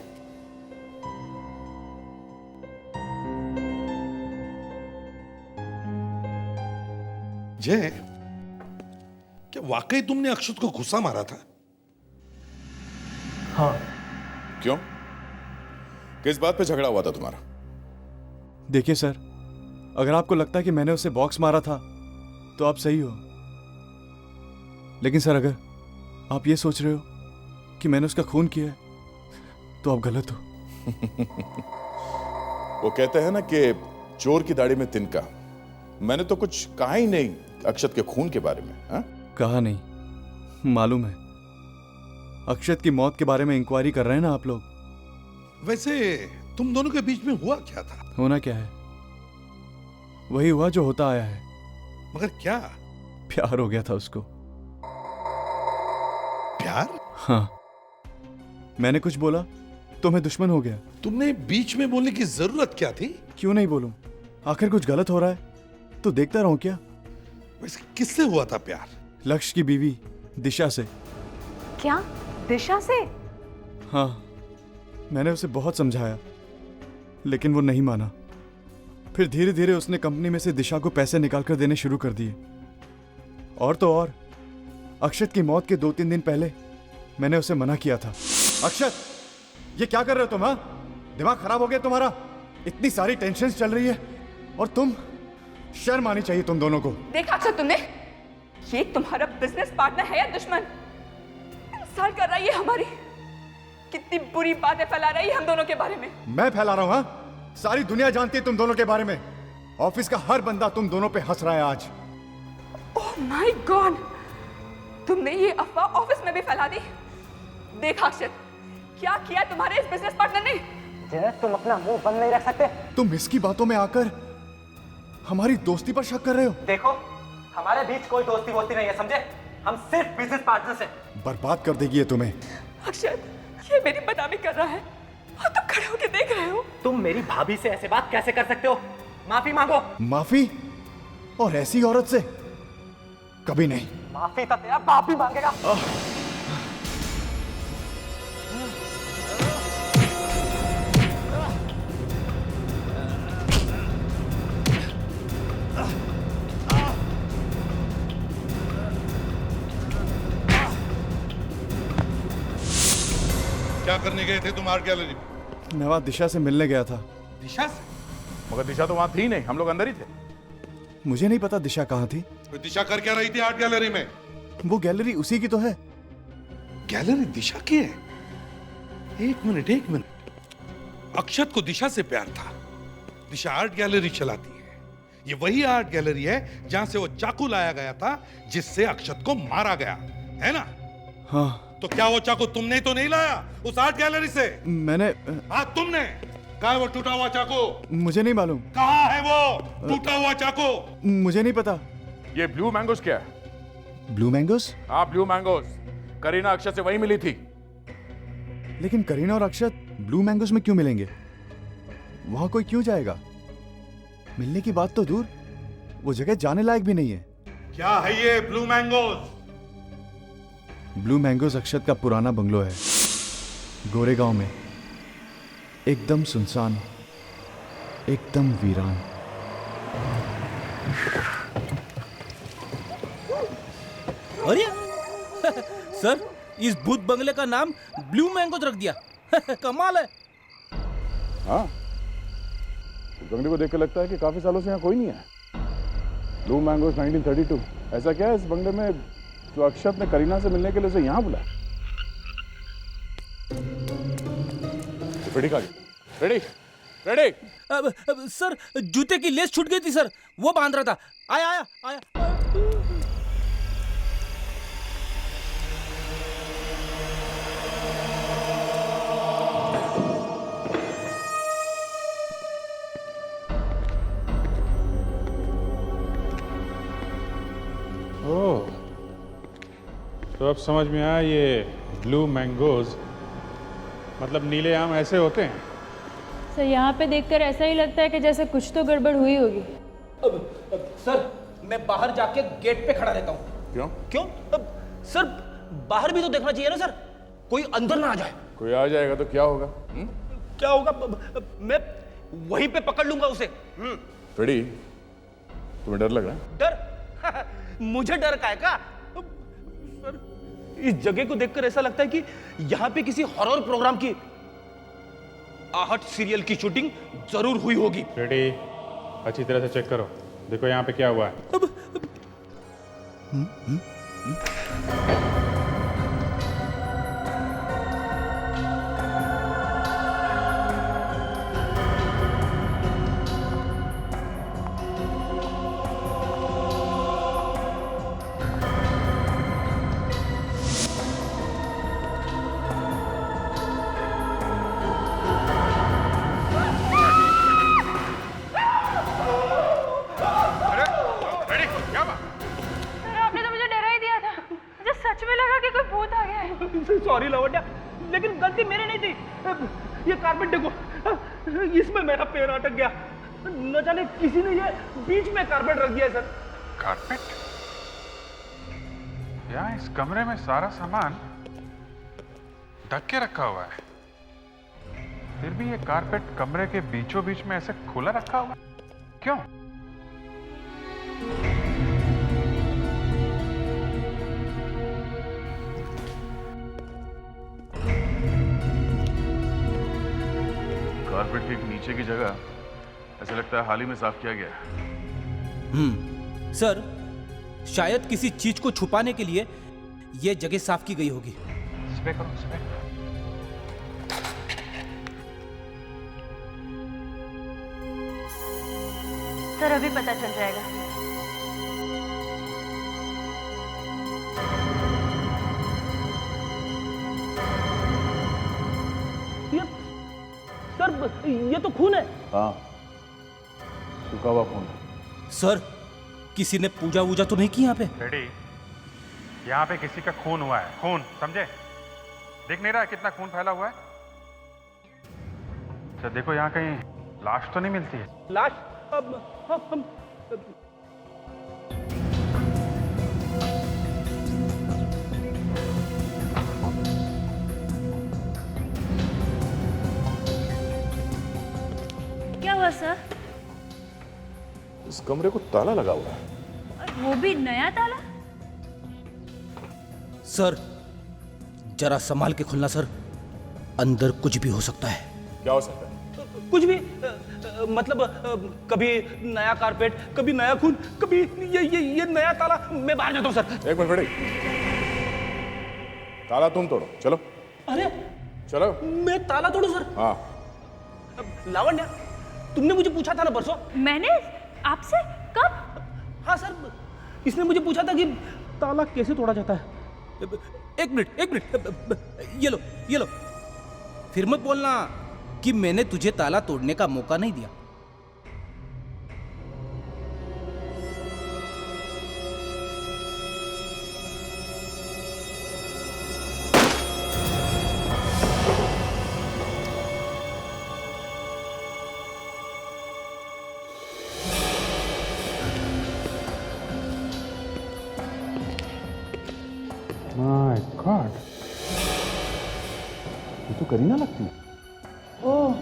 जय, क्या वाकई तुमने अक्षत को घुसा मारा था? हाँ। क्यों? किस बात पे झगड़ा हुआ था तुम्हारा? देखिए सर, अगर आपको लगता है कि मैंने उसे बॉक्स मारा था तो आप सही हो, लेकिन सर अगर आप ये सोच रहे हो कि मैंने उसका खून किया है तो आप गलत हो। वो कहते हैं ना कि चोर की दाढ़ी में तिनका। मैंने तो कुछ कहा ही नहीं अक्षत के खून के बारे में। हा? कहा नहीं, मालूम है। अक्षत की मौत के बारे में इंक्वायरी कर रहे हैं ना आप लोग। वैसे तुम दोनों के बीच में हुआ क्या था? होना क्या है, वही हुआ जो होता आया है। मगर क्या? प्यार हो गया था उसको। प्यार? हाँ, मैंने कुछ बोला तो मैं दुश्मन हो गया। तुमने बीच में बोलने की जरूरत क्या थी? क्यों नहीं बोलूं, आखिर कुछ गलत हो रहा है तो देखता रहूं क्या। वैसे किससे हुआ था प्यार? लक्ष्य की बीवी दिशा से। क्या? दिशा से? हाँ, मैंने उसे बहुत समझाया लेकिन वो नहीं माना। फिर धीरे धीरे उसने कंपनी में से दिशा को पैसे निकाल कर देने शुरू कर दिए। और तो और अक्षत की मौत के 2-3 दिन पहले मैंने उसे मना किया था। अक्षत, ये क्या कर रहे हो तुम? हाँ, दिमाग खराब हो गया तुम्हारा? इतनी सारी टेंशन चल रही है और तुम, शर्म आनी चाहिए तुम दोनों को। देखा अक्षत तुमने, ये तुम्हारा बिजनेस पार्टनर है या दुश्मन? इंसल्ट कर रही है हमारी, कितनी बुरी बातें फैला रही है हम दोनों के बारे में। मैं फैला रहा हूं? हाँ, सारी दुनिया जानती है तुम दोनों के बारे में। ऑफिस का हर बंदा तुम दोनों पे हंस रहा है आज। ओह माय गॉड, तुमने ये अफवाह ऑफिस में भी फैला दी। देखा अक्षत, क्या किया तुम्हारे इस बिजनेस पार्टनर ने? जय, तुम अपना मुंह बंद नहीं रख सकते? तुम इसकी बातों में आकर हमारी दोस्ती पर शक कर रहे हो। देखो, हमारे बीच कोई दोस्ती वोस्ती नहीं है, समझे? हम सिर्फ बिजनेस पार्टनर्स हैं। बर्बाद कर देगी ये तुम्हें। अक्षत, ये मेरी बदनामी कर रहा है और तुम खड़े होकर देख रहे हो। तुम मेरी भाभी से ऐसे बात कैसे कर सकते हो? माफी मांगो। माफी? और ऐसी औरत से? कभी नहीं। माफी तो तेरा बाप भी मांगेगा। क्या करने गए थे तुम आर्ट गैलरी में? मैं वहां दिशा से मिलने गया था। दिशा से? मगर दिशा तो वहां थी नहीं, हम लोग अंदर ही थे। मुझे नहीं पता दिशा कहाँ थी। तो दिशा कर क्या रही थी आर्ट गैलरी में? वो गैलरी उसी की तो है। गैलरी दिशा की है? एक मिनट। अक्षत को दिशा से प्यार था। दिशा आर्ट गैलरी चलाती है। ये वही आर्ट गैलरी है जहां से वो चाकू लाया गया था जिससे अक्षत को मारा गया, है ना? हाँ। तो क्या वो चाकू तुमने तो नहीं लाया उस आर्ट गैलरी से? मैंने। हाँ तुमने। कहाँ है वो टूटा हुआ चाकू? मुझे नहीं मालूम। कहाँ है वो टूटा हुआ चाकू? मुझे नहीं पता। ये ब्लू मैंगोस क्या है? Blue mangoes? हाँ, ब्लू मैंगोस। करीना अक्षत से वही मिली थी। लेकिन करीना और अक्षत ब्लू मैंगोस में क्यों मिलेंगे? वहां कोई क्यों जाएगा? मिलने की बात तो दूर, वो जगह जाने लायक भी नहीं है। क्या है ये ब्लू मैंगोस? ब्लू मैंगोस अक्षत का पुराना बंगलो है, गोरेगांव में। एकदम सुनसान, एकदम वीरान। अरे सर, इस भूत बंगले का नाम ब्लू मैंगोज रख दिया। कमाल है। हाँ, इस बंगले को देख के लगता है कि काफी सालों से यहाँ कोई नहीं है। Blue mangoes 1932। ऐसा क्या है इस बंगले में जो अक्षत ने करीना से मिलने के लिए उसे यहाँ बुलाया? रेडी? सर, जूते की लेस छूट गई थी सर, वो बांध रहा था। आया। ओह, तो अब समझ में आया, ये ब्लू मैंगोज मतलब नीले आम ऐसे होते हैं। सर, यहाँ पे देखकर ऐसा ही लगता है कि जैसे कुछ तो गड़बड़ हुई होगी। सर, मैं बाहर जाके गेट पे खड़ा रहता हूँ। क्यों? सर, बाहर भी तो देखना चाहिए ना सर, कोई अंदर ना आ जाए। कोई आ जाएगा तो क्या होगा? क्या होगा? मैं वहीं पे पकड़ लूंगा उसे। फ्रेडी, तुम्हें डर लग रहा है? डर? मुझे डर का है क्या? सर, इस जगह को देखकर ऐसा लगता है कि यहाँ पे किसी हॉरर प्रोग्राम की आहट सीरियल की शूटिंग जरूर हुई होगी। रेडी, अच्छी तरह से चेक करो, देखो यहाँ पे क्या हुआ है। सॉरी लवंडा, लेकिन गलती मेरी नहीं थी। ये कारपेट देखो, इसमें मेरा पैर अटक गया। न जाने किसी ने ये बीच में कारपेट रख दिया है सर। कारपेट? यहाँ इस कमरे में सारा सामान ढक के रखा हुआ है, फिर भी ये कारपेट कमरे के बीचों बीच में ऐसे खुला रखा हुआ है। क्यों? कारपेट के नीचे की जगह ऐसा लगता है हाल ही में साफ किया गया। सर, शायद किसी चीज को छुपाने के लिए यह जगह साफ की गई होगी। स्प्रे करो, स्प्रे। सर अभी पता चल जाएगा। सर ये तो खून है। हाँ, सूखा हुआ खून। सर किसी ने पूजा वूजा तो नहीं की यहाँ पे? रेडी, यहाँ पे किसी का खून हुआ है, खून, समझे? देख नहीं रहा कितना खून फैला हुआ है? अच्छा देखो, यहाँ कहीं लाश तो नहीं मिलती है? लाश? हम क्या हुआ सर? इस कमरे को ताला लगा हुआ है। और वो भी नया ताला? सर जरा संभाल के खुलना सर, अंदर कुछ भी हो सकता है। क्या हो सकता है? कुछ भी, मतलब कभी नया कारपेट, कभी नया खून, कभी ये नया ताला। मैं बाहर जाता हूँ सर। एक मिनट, ताला तुम तोड़ो, चलो। अरे चलो। मैं ताला तोड़ू सर? हाँ। लावण्या, तुमने मुझे पूछा था ना परसों? मैंने आपसे? कब? हाँ सर, इसने मुझे पूछा था कि ताला कैसे तोड़ा जाता है। एक मिनट, ये लो। फिर मत बोलना कि मैंने तुझे ताला तोड़ने का मौका नहीं दिया। माय गॉड, ये तो करीना लगती है। ओह,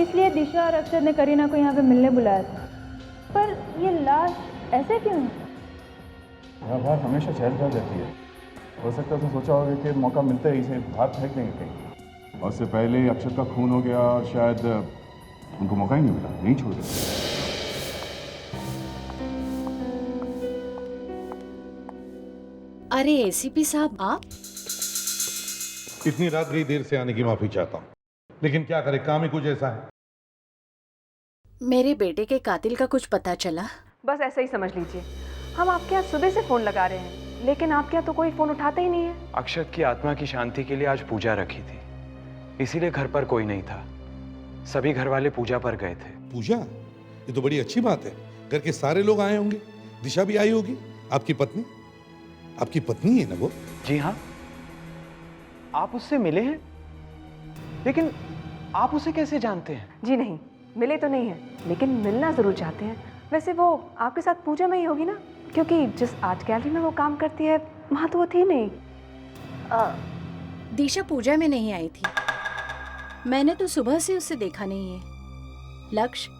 इसलिए दिशा और अक्षर ने करीना को यहाँ पे मिलने बुलाया था। पर ये लाश ऐसे क्यों है? यह बात हमेशा चहल पहल रहती है। हो सकता है तो सोचा होगा कि मौका मिलता है इसे बाहर फेंक देंगे कहीं, और उससे पहले अक्षर का खून हो गया और शायद उनको मौका ही नहीं मिला, नहीं छोड़ दिया। अरे एसीपी साहब, आप? इतनी रात गई, देर से आने की माफी चाहता हूँ, लेकिन क्या करें, काम ही कुछ ऐसा है। मेरे बेटे के कातिल का कुछ पता चला? बस ऐसा ही समझ लीजिए। हम आपके यहाँ सुबह से फोन लगा रहे हैं, लेकिन आपके यहाँ तो कोई फोन उठाता ही नहीं है। अक्षत की आत्मा की शांति के लिए आज पूजा रखी थी, इसीलिए घर पर कोई नहीं था। सभी घर वाले पूजा पर गए थे। पूजा? ये तो बड़ी अच्छी बात है। घर के सारे लोग आए होंगे, दिशा भी आई होगी। आपकी पत्नी? आपकी पत्नी है ना वो? जी हाँ। आप उससे मिले हैं? लेकिन आप उसे कैसे जानते हैं? जी नहीं, मिले तो नहीं है, लेकिन मिलना जरूर चाहते हैं। वैसे वो आपके साथ पूजा में ही होगी ना, क्योंकि जिस आर्ट गैलरी में वो काम करती है वहाँ तो वो थी नहीं। दिशा पूजा में नहीं आई थी, मैंने तो सुबह से उसे देखा नहीं है। लक्ष्य,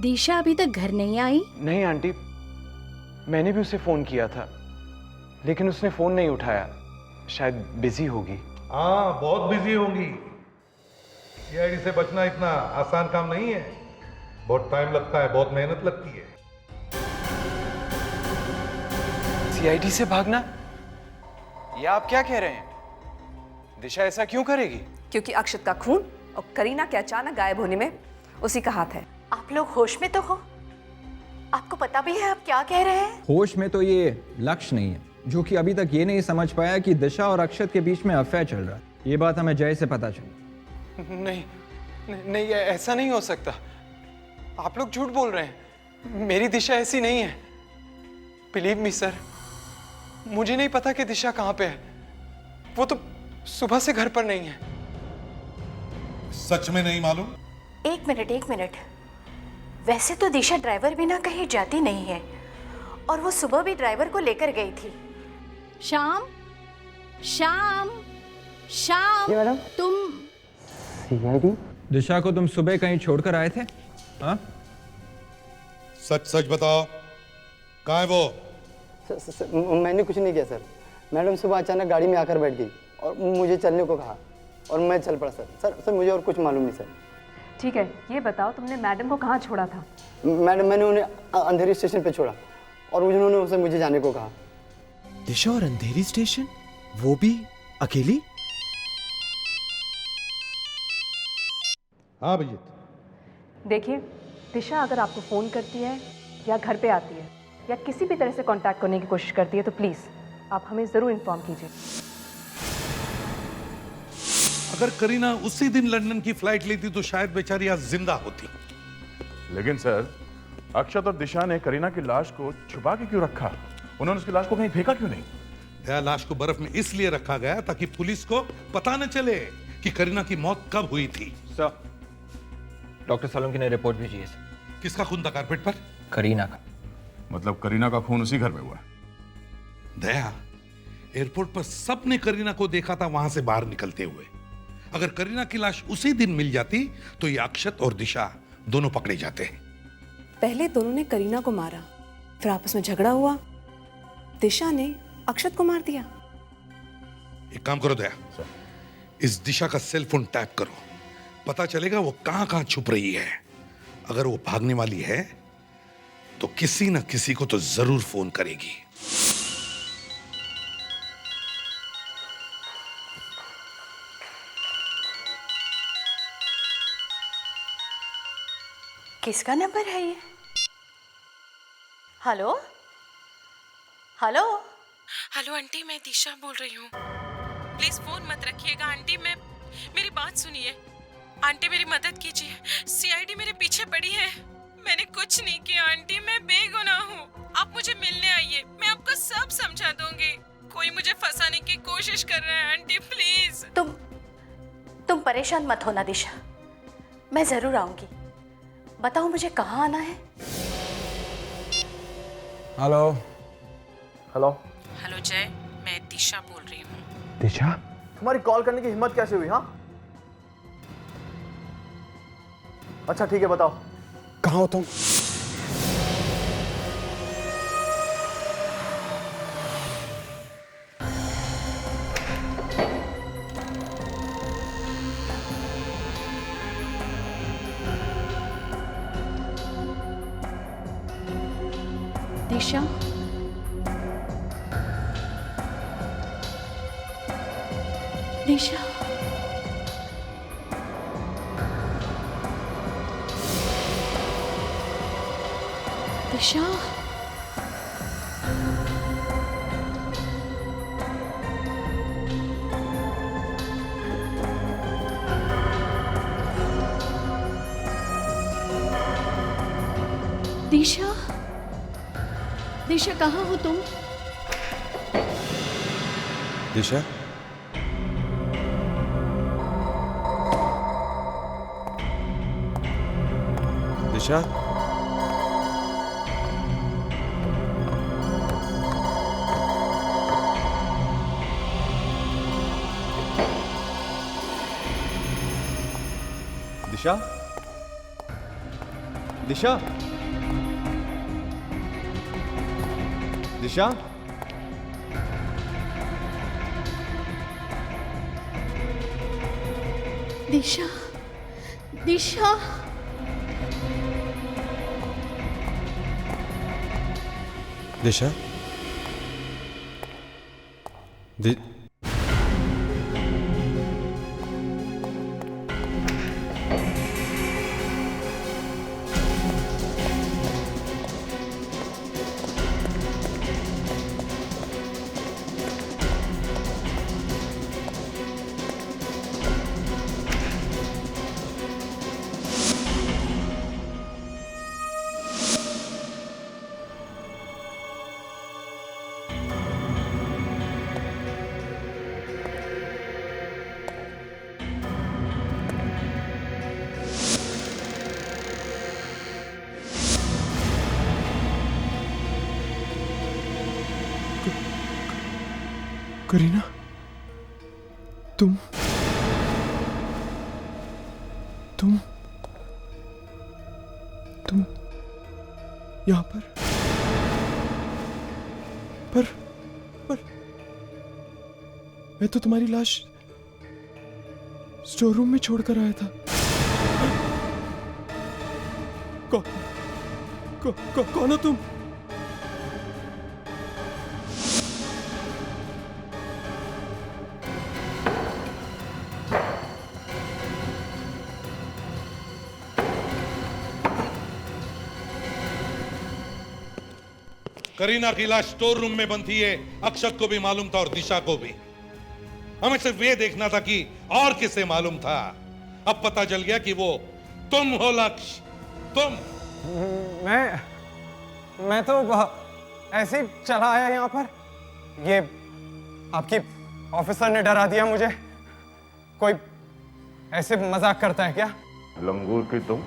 दिशा अभी तक घर नहीं आई? नहीं आंटी, मैंने भी उसे फोन किया था, लेकिन उसने फोन नहीं उठाया। शायद बिजी होगी। हाँ, बहुत बिजी होंगी। सीआईडी से बचना इतना आसान काम नहीं है, बहुत टाइम लगता है, बहुत मेहनत लगती है। सीआईडी से भागना? ये आप क्या कह रहे हैं? दिशा ऐसा क्यों करेगी? क्योंकि अक्षत का खून और करीना के अचानक गायब होने में उसी का हाथ है। आप लोग होश में तो हो? आपको पता भी है आप क्या कह रहे हैं? होश में तो ये लक्ष्य नहीं है, जो कि अभी तक ये नहीं समझ पाया कि दिशा और अक्षत के बीच में अफेयर चल रहा है। ये बात हमें जय से पता चली। नहीं, ऐसा नहीं हो सकता। आप लोग झूठ बोल रहे हैं। मेरी दिशा ऐसी नहीं है। बिलीव मी सर, मुझे नहीं पता कि दिशा कहाँ पे है। वो तो सुबह से घर पर नहीं है। सच में नहीं मालूम? एक मिनट। वैसे तो दिशा ड्राइवर बिना कहीं जाती नहीं है, और वो सुबह भी ड्राइवर को लेकर गई थी। श्याम, मैडम? तुम सीआईडी? दिशा को तुम सुबह कहीं छोड़कर आए थे? हाँ? सच सच बताओ, कहाँ है वो? मैंने कुछ नहीं किया सर। मैडम सुबह अचानक गाड़ी में आकर बैठ गई और मुझे चलने को कहा और मैं चल पड़ा सर मुझे और कुछ मालूम नहीं सर। ठीक है, ये बताओ तुमने मैडम को कहाँ छोड़ा था? मैडम मैंने उन्हें अंधेरी स्टेशन पे छोड़ा और उन्होंने उसे मुझे जाने को कहा। दिशा और अंधेरी स्टेशन, वो भी अकेली? हाँ भैया। देखिए, दिशा अगर आपको फ़ोन करती है या घर पे आती है या किसी भी तरह से कांटेक्ट करने की कोशिश करती है तो प्लीज़ आप हमें ज़रूर इन्फॉर्म कीजिए। अगर करीना उसी दिन लंदन की फ्लाइट लेती तो शायद बेचारी आज जिंदा होती। लेकिन सर, अक्षत और दिशा ने करीना की लाश को छुपा के क्यों रखा? उन्होंने उसकी लाश को कहीं फेंका क्यों नहीं? यह लाश को बर्फ में इसलिए रखा गया ताकि पुलिस को पता न चले कि करीना की मौत कब हुई थी। सर, डॉक्टर सालोंकी ने रिपोर्ट भेजी है। किसका खून था कारपेट पर? करीना का। मतलब करीना का खून उसी घर में हुआ? दया, एयरपोर्ट पर सबने करीना को देखा था वहां से बाहर निकलते हुए। अगर करीना की लाश उसी दिन मिल जाती तो ये अक्षत और दिशा दोनों पकड़े जाते हैं। पहले दोनों ने करीना को मारा, फिर आपस में झगड़ा हुआ, दिशा ने अक्षत को मार दिया। एक काम करो दया, इस दिशा का सेल फोन टैप करो, पता चलेगा वो कहां कहां छुप रही है। अगर वो भागने वाली है तो किसी न किसी को तो जरूर फोन करेगी। किसका नंबर है ये? हेलो हेलो हेलो आंटी, मैं दिशा बोल रही हूँ। प्लीज फोन मत रखिएगा आंटी, मेरी बात सुनिए। आंटी मेरी मदद कीजिए, सीआईडी मेरे पीछे पड़ी है। मैंने कुछ नहीं किया आंटी, मैं बेगुनाह हूँ। आप मुझे मिलने आइए, मैं आपको सब समझा दूंगी। कोई मुझे फंसाने की कोशिश कर रहा है आंटी, प्लीज। तुम परेशान मत होना दिशा, मैं जरूर आऊंगी। बताओ मुझे कहाँ आना है? हेलो हेलो हेलो जय, मैं दिशा बोल रही हूँ। दिशा, तुम्हारी कॉल करने की हिम्मत कैसे हुई? हाँ अच्छा ठीक है, बताओ कहाँ हो तुम? दिशा, दिशा, दिशा, दिशा, दिशा कहाँ हो तुम? दिशा, दिशा, दिशा, दिशा, दिशा, दिशा, दिशा, दिशा, करीना, तुम यहाँ पर मैं तो तुम्हारी लाश स्टोर रूम में छोड़कर आया था। कौन हो तुम? करीना की लाश स्टोर रूम में बंद थी, ये अक्षत को भी मालूम था और दिशा को भी। हमें सिर्फ ये देखना था कि और किसे मालूम था। अब पता चल गया कि वो तुम हो लक्ष्य, तुम। मैं तो ऐसे ही चला आया यहाँ पर। ये आपकी ऑफिसर ने डरा दिया मुझे। कोई ऐसे मजाक करता है क्या? लंगूर की तुम?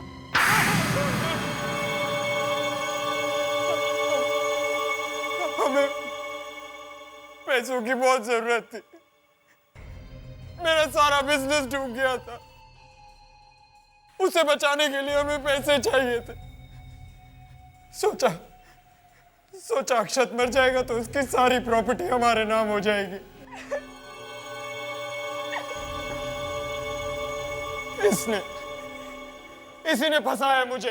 हमें पैसों की बहुत जरूरत थी। मेरा सारा बिजनेस डूब गया था। उसे बचाने के लिए हमें पैसे चाहिए थे। सोचा अक्षत मर जाएगा तो उसकी सारी प्रॉपर्टी हमारे नाम हो जाएगी। इसी ने फंसाया मुझे।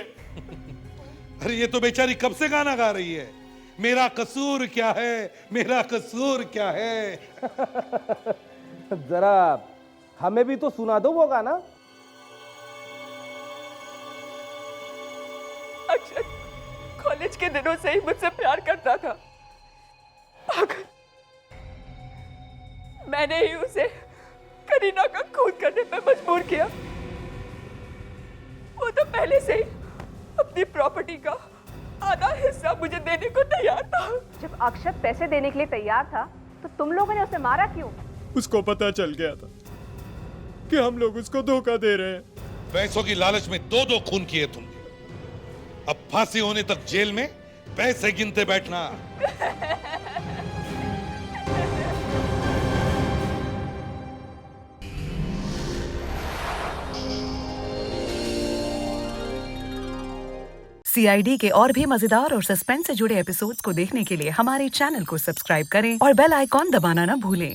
अरे ये तो बेचारी कब से गाना गा रही है, मेरा कसूर क्या है, मेरा कसूर क्या है। जरा हमें भी तो सुना दो वो गाना। अक्षत कॉलेज के दिनों से ही मुझसे प्यार करता था। पागल, मैंने ही उसे करीना का खून करने पे मजबूर किया। वो तो पहले से ही अपनी प्रॉपर्टी का आधा हिस्सा मुझे देने को तैयार था। जब अक्षत पैसे देने के लिए तैयार था तो तुम लोगों ने उसे मारा क्यों? उसको पता चल गया था कि हम लोग उसको धोखा दे रहे हैं। पैसों की लालच में दो खून किए तुमने। अब फांसी होने तक जेल में पैसे गिनते बैठना। CID के और भी मजेदार और सस्पेंस से जुड़े एपिसोड्स को देखने के लिए हमारे चैनल को सब्सक्राइब करें और बेल आइकॉन दबाना ना भूलें।